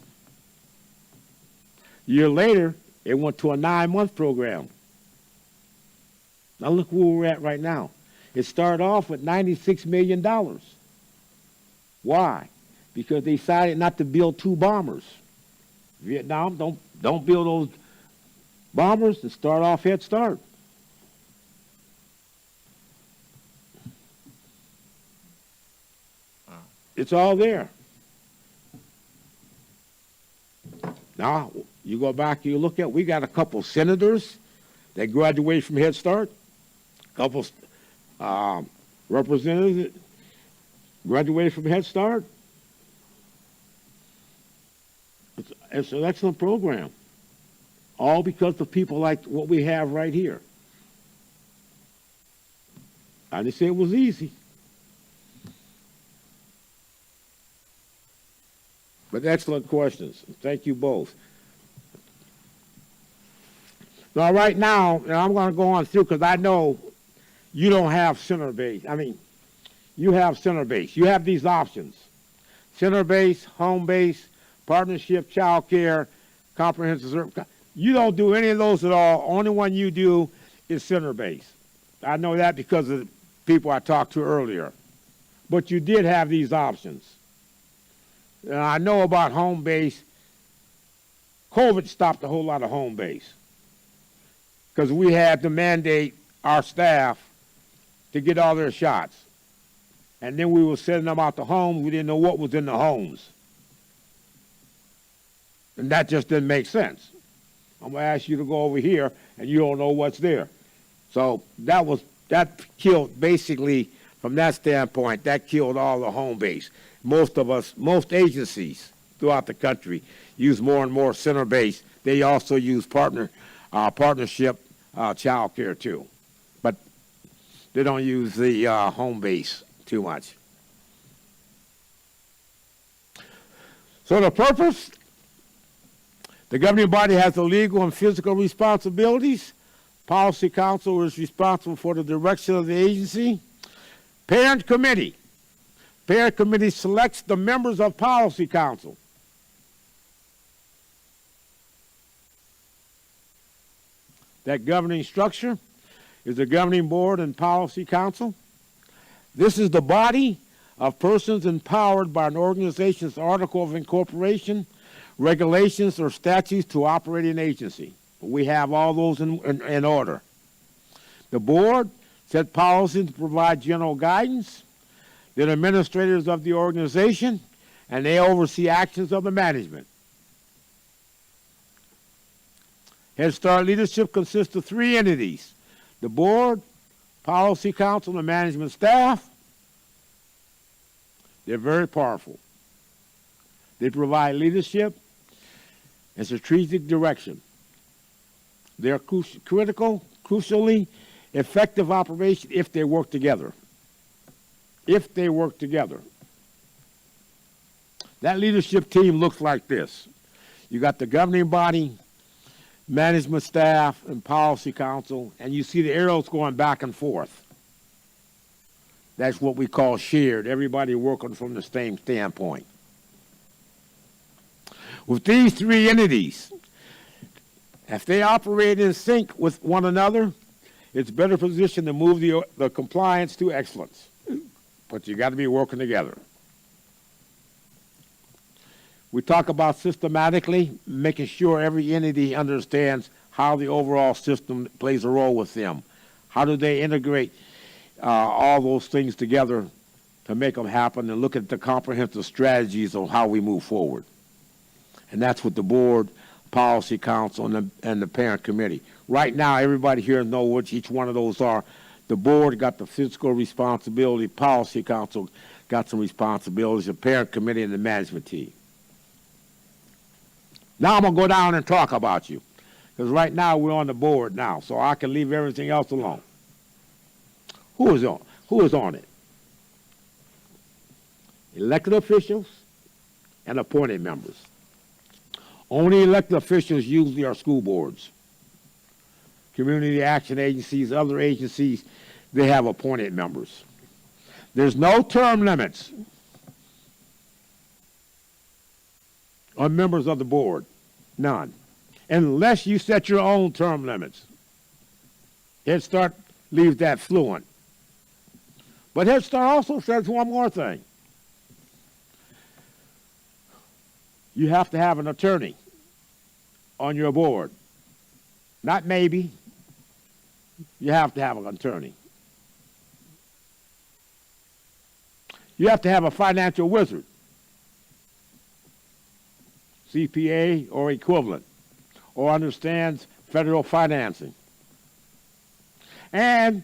A year later, it went to a 9-month program. Now look where we're at right now. It started off with $96 million. Why? Because they decided not to build 2 bombers. Vietnam, don't build those bombers and start off Head Start. It's all there. Now, you go back, you look at, we got a couple senators that graduated from Head Start, a couple representatives that graduated from Head Start. It's an excellent program, all because of people like what we have right here. I didn't say it was easy. But excellent questions. Thank you both. Now, right now, and I'm going to go on through, because I know you don't have center base. I mean, you have center base. You have these options: center base, home base, partnership, child care, comprehensive service. You don't do any of those at all. Only one you do is center base. I know that because of the people I talked to earlier. But you did have these options. And I know about home base. COVID stopped a whole lot of home base, because we had to mandate our staff to get all their shots. And then we were sending them out to homes. We didn't know what was in the homes. And that just didn't make sense. I'm going to ask you to go over here, and you don't know what's there. So that was that killed, basically, from that standpoint, that killed all the home base. Most agencies throughout the country use more and more center base. They also use partnership child care too. But they don't use the home base too much. So the purpose, the governing body has the legal and physical responsibilities. Policy Council is responsible for the direction of the agency. Parent Committee. Parent Committee selects the members of Policy Council. That governing structure is the Governing Board and Policy Council. This is the body of persons empowered by an organization's article of incorporation, regulations, or statutes to operate an agency. We have all those in order. The board set policies to provide general guidance. They're the administrators of the organization, and they oversee actions of the management. Head Start leadership consists of 3 entities: the board, policy council, and management staff. They're very powerful. They provide leadership and strategic direction. They're crucially effective operation if they work together. If they work together. That leadership team looks like this. You got the governing body, management staff, and policy council, and you see the arrows going back and forth. That's what we call shared, everybody working from the same standpoint. With these 3 entities, if they operate in sync with one another, it's better positioned to move the compliance to excellence. But you got to be working together. We talk about systematically making sure every entity understands how the overall system plays a role with them. How do they integrate all those things together to make them happen, and look at the comprehensive strategies of how we move forward. And that's what the board, policy council, and the parent committee. Right now, everybody here knows what each one of those are. The board got the fiscal responsibility, policy council got some responsibilities, the parent committee, and the management team. Now I'm going to go down and talk about you, because right now we're on the board now, so I can leave everything else alone. Who is on it? Elected officials and appointed members. Only elected officials usually are school boards. Community action agencies, other agencies, they have appointed members. There's no term limits on members of the board. None. Unless you set your own term limits. Head Start leaves that fluent. But Head Start also says one more thing. You have to have an attorney on your board. Not maybe. You have to have an attorney. You have to have a financial wizard, CPA or equivalent, or understands federal financing. And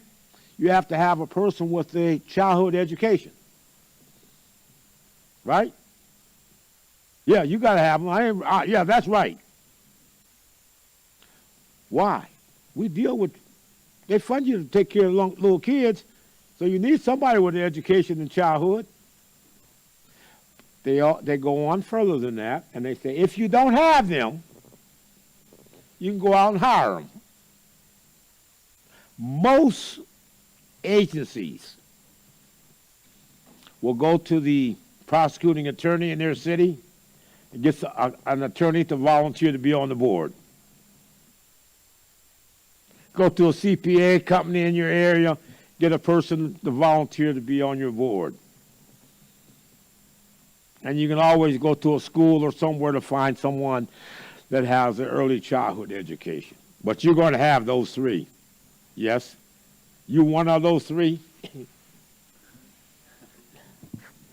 you have to have a person with a childhood education. Right? Yeah, you got to have them. Yeah, that's right. Why? We deal with, they fund you to take care of little kids, so you need somebody with an education in childhood. They go on further than that, and they say, if you don't have them, you can go out and hire them. Most agencies will go to the prosecuting attorney in their city and get an attorney to volunteer to be on the board. Go to a CPA company in your area, get a person to volunteer to be on your board. And you can always go to a school or somewhere to find someone that has an early childhood education. But you're going to have those 3. Yes? You one of those 3?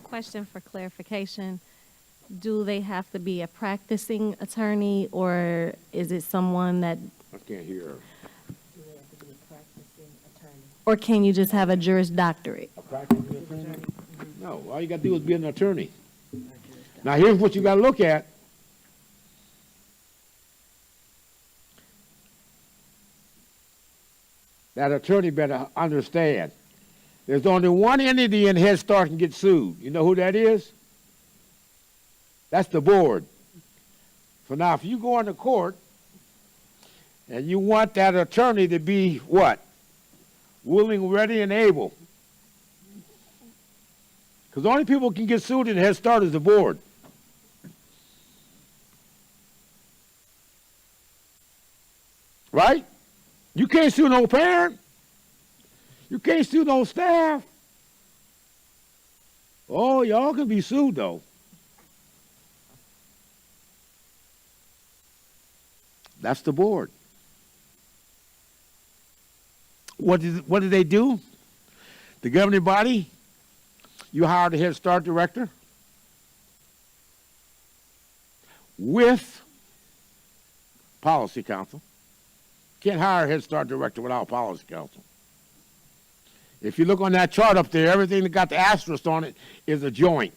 Question for clarification. Do they have to be a practicing attorney, or is it someone that... I can't hear her. Do they have to be a practicing attorney? Or can you just have a Juris Doctorate? A practicing attorney? No, all you got to do is be an attorney. Now, here's what you got to look at. That attorney better understand. There's only one entity in Head Start can get sued. You know who that is? That's the board. So now, if you go into court and you want that attorney to be what? Willing, ready, and able. Because the only people who can get sued in Head Start is the board. Right? You can't sue no parent. You can't sue no staff. Oh, y'all can be sued, though. That's the board. What did they do? The governing body, you hired a Head Start director with policy council. Can't hire a Head Start director without policy council. If you look on that chart up there, everything that got the asterisk on it is a joint.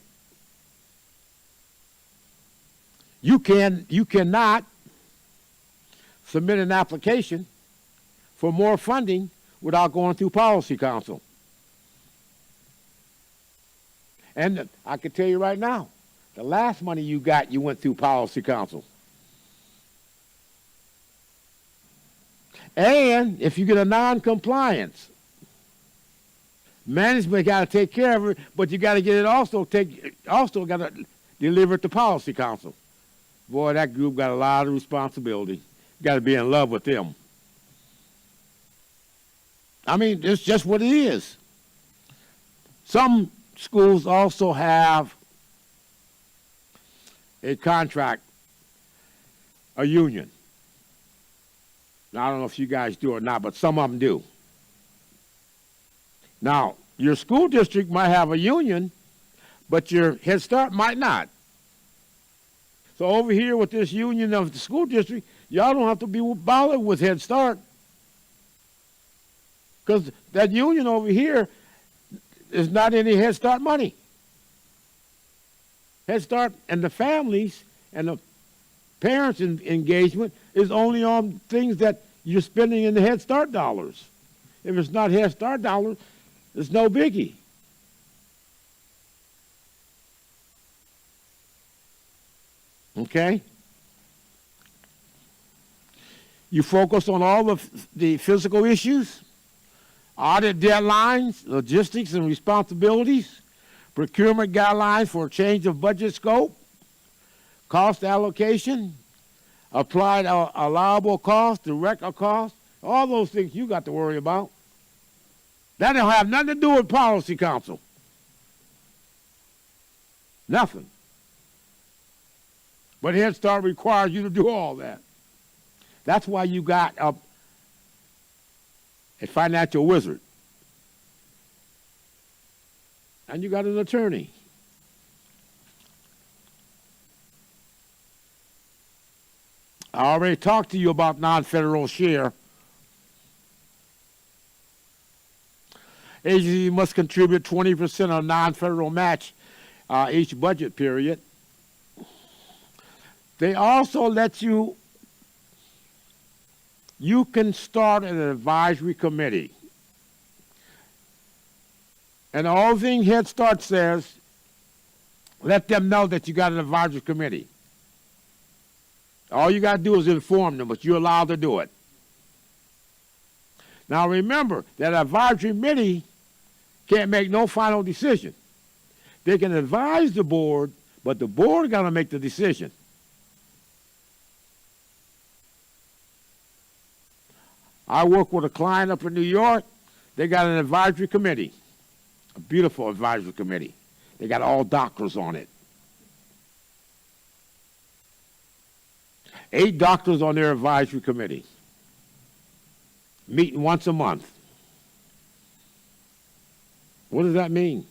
You cannot submit an application for more funding without going through policy council. And I can tell you right now, the last money you got, you went through policy council. And if you get a non-compliance, management got to take care of it, but you got to get it also got to deliver it to policy council. Boy, that group got a lot of responsibility. You got to be in love with them. I mean, it's just what it is. Some schools also have a contract, a union. Now, I don't know if you guys do or not, but some of them do. Now, your school district might have a union, but your Head Start might not. So over here with this union of the school district, y'all don't have to be bothered with Head Start. Because that union over here is not any Head Start money. Head Start and the families and the parents' engagement is only on things that you're spending in the Head Start dollars. If it's not Head Start dollars, it's no biggie. Okay? You focus on all the physical issues, audit deadlines, logistics and responsibilities, procurement guidelines for a change of budget scope, cost allocation, applied allowable cost, direct cost, all those things you got to worry about. That don't have nothing to do with policy council. Nothing. But Head Start requires you to do all that. That's why you got a financial wizard. And you got an attorney. I already talked to you about non-federal share. Agency must contribute 20% of non-federal match each budget period. They also let you can start an advisory committee. And the whole thing Head Start says, let them know that you got an advisory committee. All you got to do is inform them, but you're allowed to do it. Now remember, that advisory committee can't make no final decision. They can advise the board, but the board got to make the decision. I work with a client up in New York. They got an advisory committee, a beautiful advisory committee. They got all doctors on it. 8 doctors on their advisory committee, meeting once a month. What does that mean?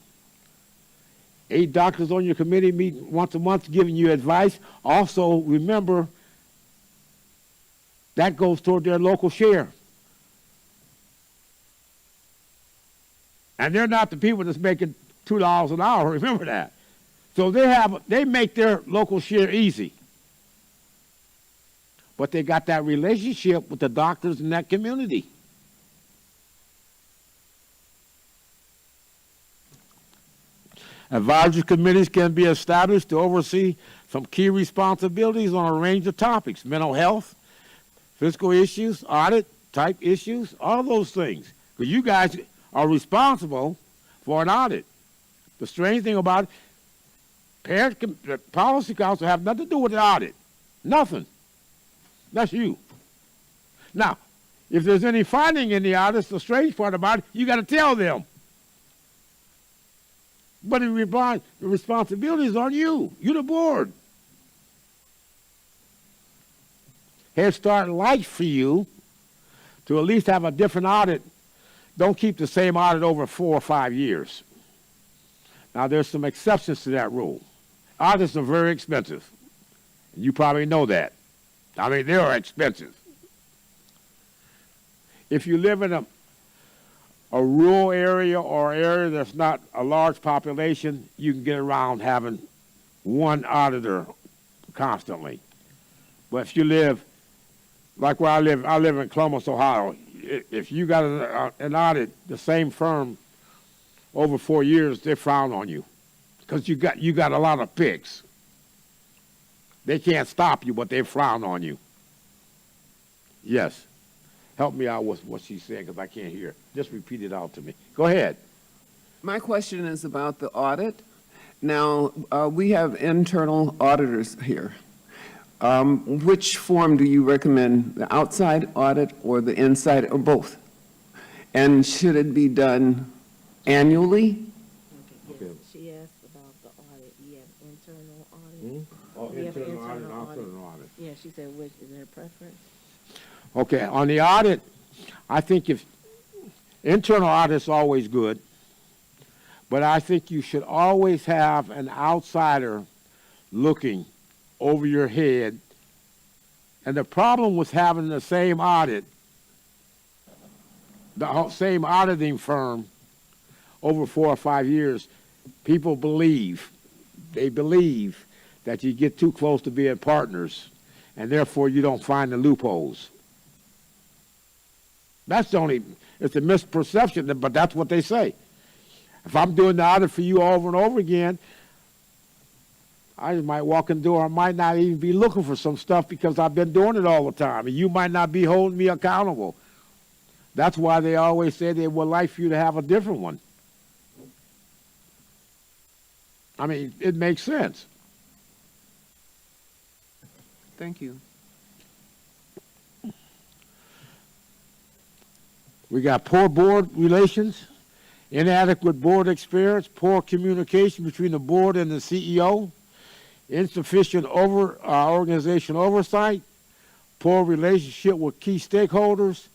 8 doctors on your committee meeting once a month, giving you advice. Also, remember, that goes toward their local share. And they're not the people that's making $2 an hour, remember that. So they make their local share easy. But they got that relationship with the doctors in that community. Advisory committees can be established to oversee some key responsibilities on a range of topics: mental health, fiscal issues, audit type issues, all those things. Because you guys are responsible for an audit. The strange thing about it, the policy council have nothing to do with the audit. Nothing. That's you. Now, if there's any finding in the audit, the strange part about it, you got to tell them. But the responsibility is on you. You're the board. Head Start likes for you to at least have a different audit. Don't keep the same audit over 4 or 5 years. Now, there's some exceptions to that rule. Audits are very expensive. You probably know that. I mean, they are expensive. If you live in a rural area or area that's not a large population, you can get around having one auditor constantly. But if you live, like where I live in Columbus, Ohio, if you got an audit, the same firm, over 4 years, they frown on you because you got a lot of picks. They can't stop you, but they frown on you. Yes. Help me out with what she's saying because I can't hear. Just repeat it out to me. Go ahead. My question is about the audit. Now, we have internal auditors here. Which form do you recommend, the outside audit or the inside, or both? And should it be done annually? Okay. She asked about the audit. You have internal audit. Hmm? Oh, We have internal audit, internal external audit. Yeah, she said, which is there a preference? Okay, on the audit, I think if internal audit is always good, but I think you should always have an outsider looking over your head. And the problem with having the same audit, the same auditing firm over 4 or 5 years, people believe that you get too close to being partners, and therefore you don't find the loopholes. That's it's a misperception, but that's what they say. If I'm doing the audit for you over and over again, I just might walk in the door. I might not even be looking for some stuff because I've been doing it all the time, and you might not be holding me accountable. That's why they always say they would like for you to have a different one. I mean, it makes sense. Thank you. We got poor board relations, inadequate board experience, poor communication between the board and the CEO, insufficient organization oversight, poor relationship with key stakeholders,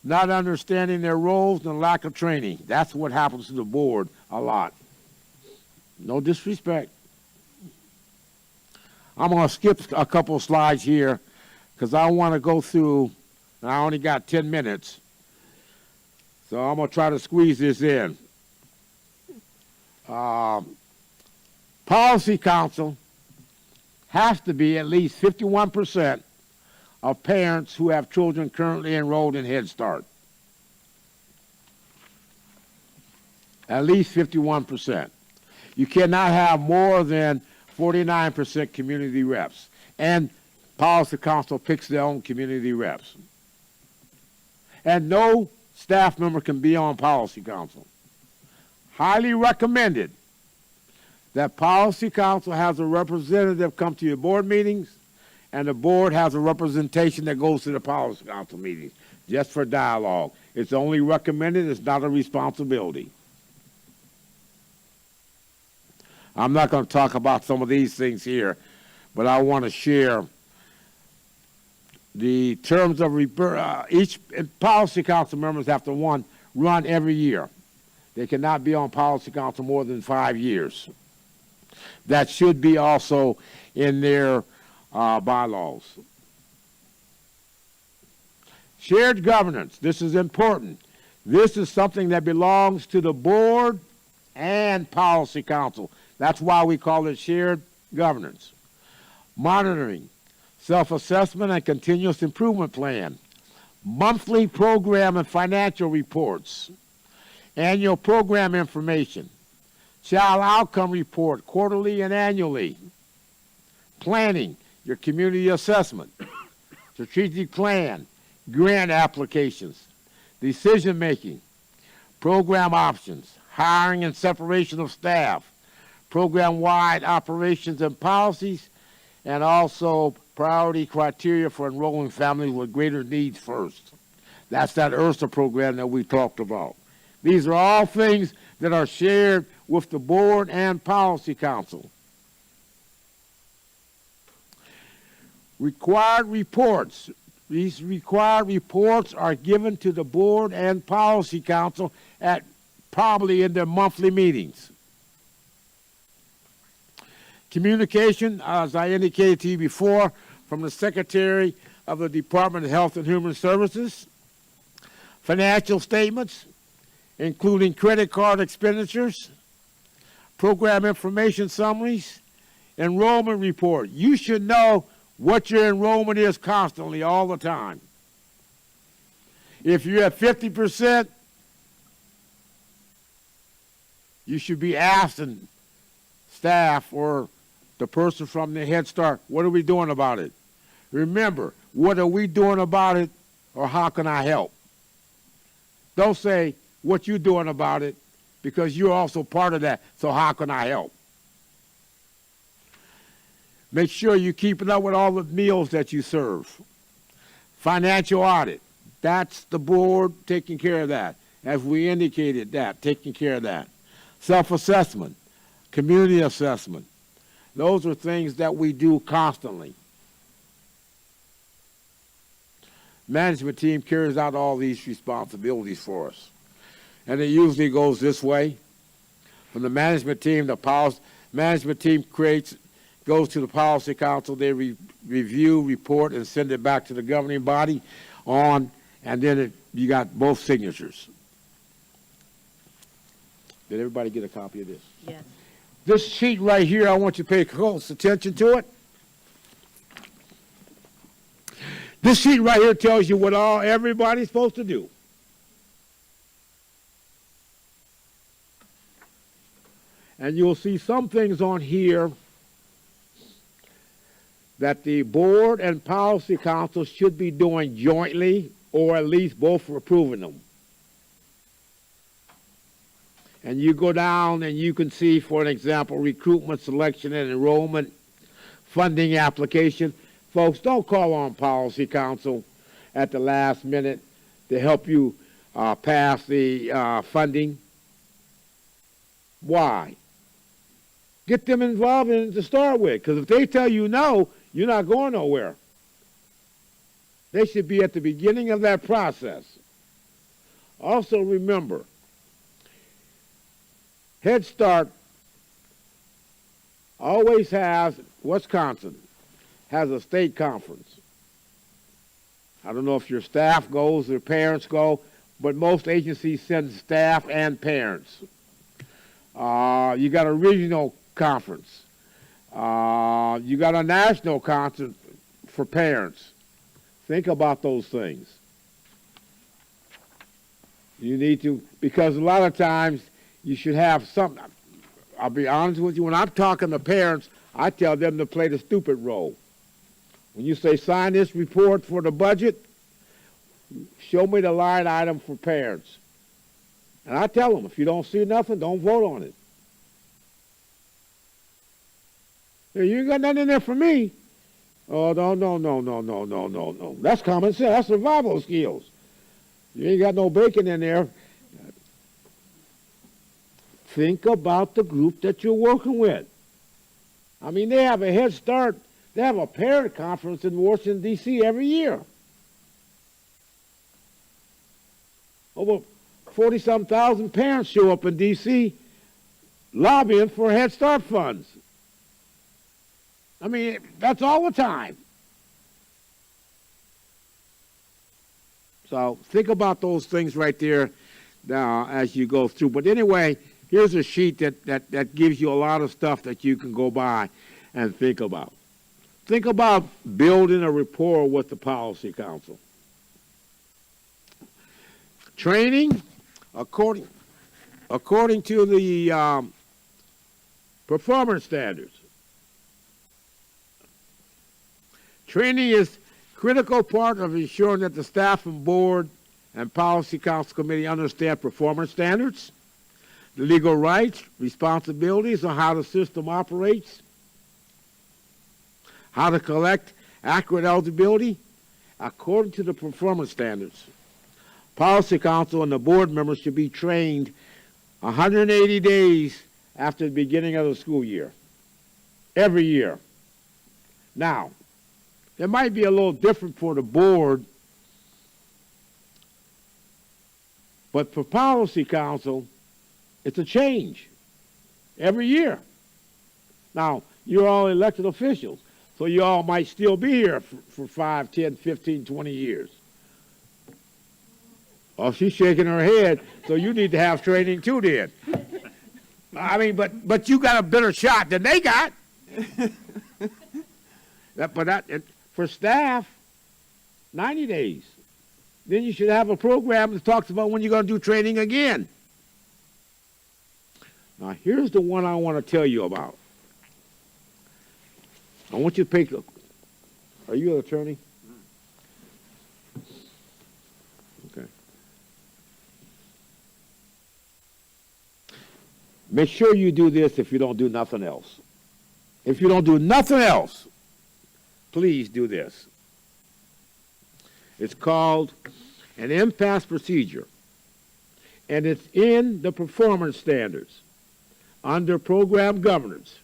not understanding their roles, and lack of training. That's what happens to the board a lot. No disrespect. I'm going to skip a couple of slides here because I want to go through, and I only got 10 minutes. So I'm going to try to squeeze this in. Policy Council has to be at least 51% of parents who have children currently enrolled in Head Start. At least 51%. You cannot have more than 49% community reps. And Policy Council picks their own community reps. And no staff member can be on Policy Council. Highly recommended that Policy Council has a representative come to your board meetings, and the board has a representation that goes to the Policy Council meetings, just for dialogue. It's only recommended, it's not a responsibility. I'm not going to talk about some of these things here, but I want to share the terms of each Policy Council members have to run every year. They cannot be on Policy Council more than 5 years. That should be also in their bylaws. Shared governance, this is important. This is something that belongs to the board and policy council. That's why we call it shared governance. Monitoring, self-assessment and continuous improvement plan, monthly program and financial reports, annual program information, child outcome report quarterly and annually, planning, your community assessment, strategic plan, grant applications, decision-making, program options, hiring and separation of staff, program-wide operations and policies, and also priority criteria for enrolling families with greater needs first. That's that URSA program that we talked about. These are all things that are shared with the board and policy council. Required reports. These required reports are given to the board and policy council at probably in their monthly meetings. Communication, as I indicated to you before, from the Secretary of the Department of Health and Human Services. Financial statements, including credit card expenditures, program information summaries, enrollment report. You should know what your enrollment is constantly, all the time. If you're at 50%, you should be asking staff or the person from the Head Start, what are we doing about it? Remember, what are we doing about it, or how can I help? Don't say what you're doing about it, because you're also part of that, so how can I help? Make sure you're keeping up with all the meals that you serve. Financial audit, that's the board taking care of that. As we indicated that, taking care of that. Self-assessment, community assessment. Those are things that we do constantly. Management team carries out all these responsibilities for us. And it usually goes this way. From the management team, the policy management team goes to the policy council, they review, report, and send it back to the governing body and then you got both signatures. Did everybody get a copy of this? Yes. This sheet right here, I want you to pay close attention to it. This sheet right here tells you what everybody's supposed to do. And you'll see some things on here that the board and policy council should be doing jointly, or at least both approving them. And you go down and you can see, for an example, recruitment, selection, and enrollment, funding application. Folks, don't call on policy council at the last minute to help you pass the funding. Why? Get them involved in it to start with, because if they tell you no, you're not going nowhere. They should be at the beginning of that process. Also remember, Head Start always has, Wisconsin has a state conference. I don't know if your staff goes or parents go, but most agencies send staff and parents. You got a regional conference. You got a national conference for parents. Think about those things. You need to, because a lot of times you should have something. I'll be honest with you, when I'm talking to parents, I tell them to play the stupid role. When you say sign this report for the budget, show me the line item for parents. And I tell them, if you don't see nothing, don't vote on it. You ain't got nothing in there for me. Oh, no. That's common sense. That's survival skills. You ain't got no bacon in there. Think about the group that you're working with. I mean, they have a Head Start. They have a parent conference in Washington, D.C. every year. Over 40-some thousand parents show up in D.C. lobbying for Head Start funds. I mean, that's all the time. So think about those things right there now as you go through. But anyway, here's a sheet that gives you a lot of stuff that you can go by and think about. Think about building a rapport with the Policy Council. Training, according to the performance standards. Training is critical part of ensuring that the staff and board and Policy Council Committee understand performance standards, the legal rights, responsibilities on how the system operates, how to collect accurate eligibility according to the performance standards. Policy Council and the board members should be trained 180 days after the beginning of the school year, every year. Now, it might be a little different for the board, but for Policy Council, it's a change every year. Now, you're all elected officials, so you all might still be here for 5, 10, 15, 20 years. Oh, she's shaking her head, so you need to have training too then. I mean, but you got a better shot than they got. For staff, 90 days. Then you should have a program that talks about when you're going to do training again. Now, here's the one I want to tell you about. I want you to pay. Are you an attorney? Okay. Make sure you do this if you don't do nothing else. If you don't do nothing else, please do this. It's called an impasse procedure, and it's in the performance standards under program governance.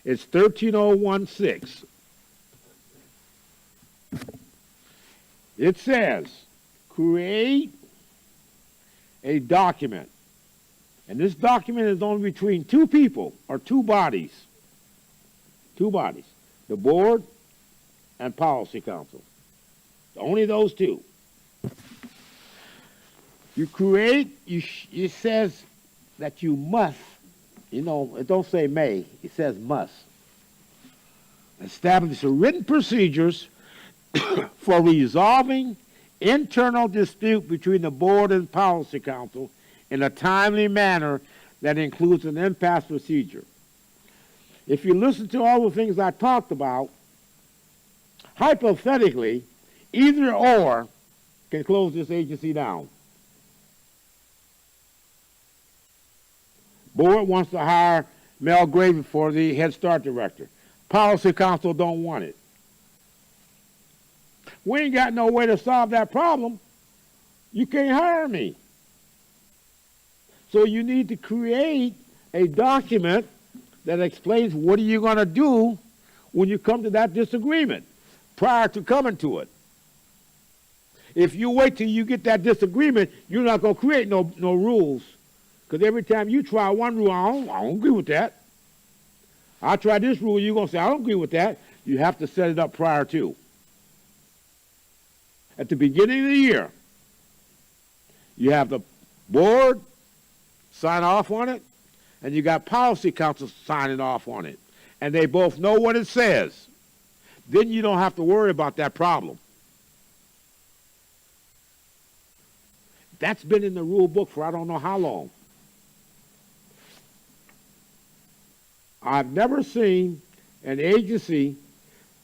It's 13016. It says, create a document. And this document is only between two people or two bodies. Two bodies. The board and Policy Council. Only those two. You create, it says that you must, it don't say may, it says must. Establish written procedures for resolving internal dispute between the board and Policy Council in a timely manner that includes an impasse procedure. If you listen to all the things I talked about, hypothetically, either or can close this agency down. Board wants to hire Mel Gravy for the Head Start director. Policy Council don't want it. We ain't got no way to solve that problem. You can't hire me. So you need to create a document that explains what are you going to do when you come to that disagreement prior to coming to it. If you wait till you get that disagreement, you're not going to create no rules. Because every time you try one rule, I don't agree with that. I try this rule, you're going to say, I don't agree with that. You have to set it up prior to. At the beginning of the year, you have the board sign off on it, and you got Policy Council signing off on it. And they both know what it says. Then you don't have to worry about that problem. That's been in the rule book for I don't know how long. I've never seen an agency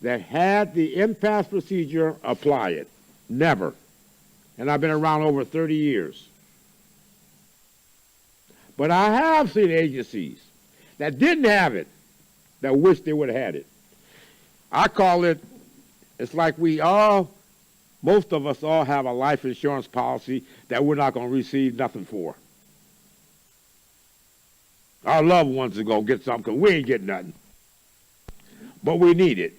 that had the impasse procedure apply it. Never. And I've been around over 30 years. But I have seen agencies that didn't have it, that wish they would have had it. I call it, it's like most of us all have a life insurance policy that we're not going to receive nothing for. Our loved ones are going to get something because we ain't getting nothing. But we need it.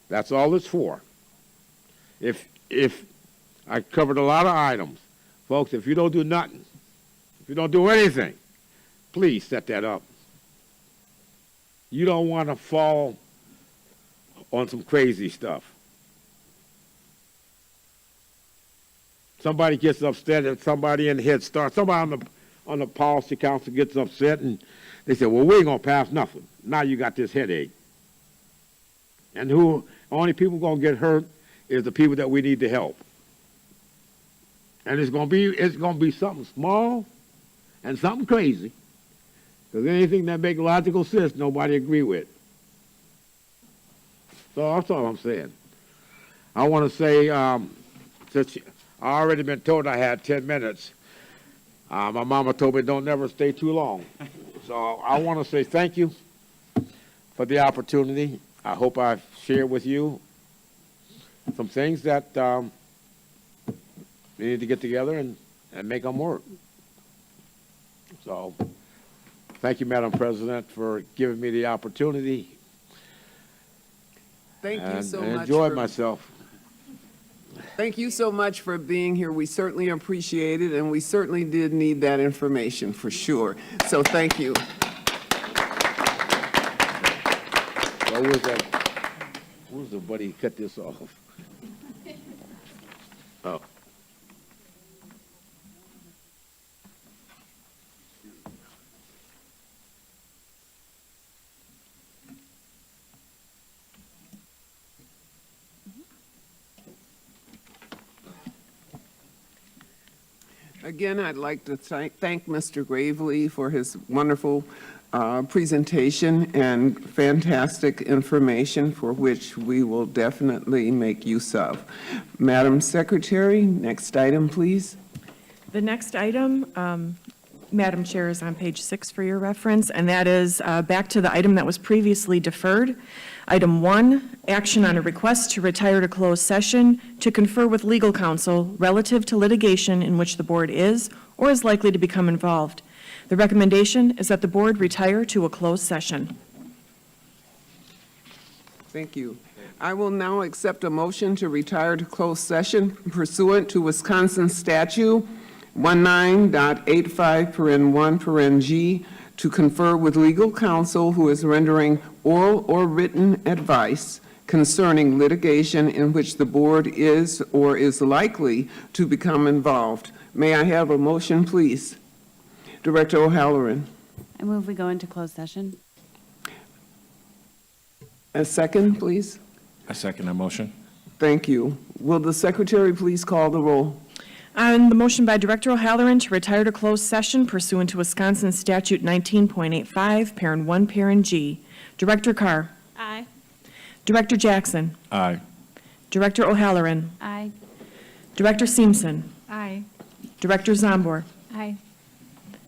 That's all it's for. If I covered a lot of items. Folks, if you don't do nothing, if you don't do anything, please set that up. You don't want to fall on some crazy stuff. somebody gets upset at somebody in the Head Start, somebody on the policy council gets upset, and they say, well, we ain't gonna pass nothing. Now you got this headache. And only people gonna get hurt is the people that we need to help. And it's gonna be something small and something crazy. Because anything that makes logical sense, nobody agree with. So that's all I'm saying. I want to say, since I already been told I had 10 minutes, my mama told me don't never stay too long. So I want to say thank you for the opportunity. I hope I've shared with you some things that we need to get together and make them work. So thank you, Madam President, for giving me the opportunity. Thank you so I much. enjoyed myself. Thank you so much for being here. We certainly appreciate it, and we certainly did need that information for sure. So thank you. What was that? Who was the buddy who cut this off? Oh. Again, I'd like to thank Mr. Gravely for his wonderful presentation and fantastic information for which we will definitely make use of. Madam Secretary, next item, please. The next item, Madam Chair, is on page 6 for your reference, and that is back to the item that was previously deferred. Item 1, action on a request to retire to closed session to confer with legal counsel relative to litigation in which the board is or is likely to become involved. The recommendation is that the board retire to a closed session. Thank you. I will now accept a motion to retire to closed session pursuant to Wisconsin Statute 19.85(1)(g) to confer with legal counsel who is rendering oral or written advice concerning litigation in which the board is or is likely to become involved. May I have a motion, please? Director O'Halloran. I move we go into closed session. A second, please. I second that motion. Thank you. Will the secretary please call the roll? On the motion by Director O'Halloran to retire to closed session pursuant to Wisconsin Statute 19.85, Parent 1, Parent G. Director Carr. Aye. Director Jackson. Aye. Director O'Halloran. Aye. Director Seamson. Aye. Director Zombor. Aye.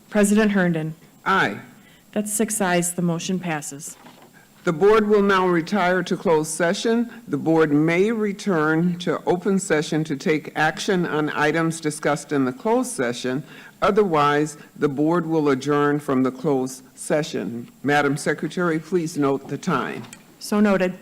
President Herndon. Aye. That's 6 ayes. The motion passes. The board will now retire to closed session. The board may return to open session to take action on items discussed in the closed session. Otherwise, the board will adjourn from the closed session. Madam Secretary, please note the time. So noted.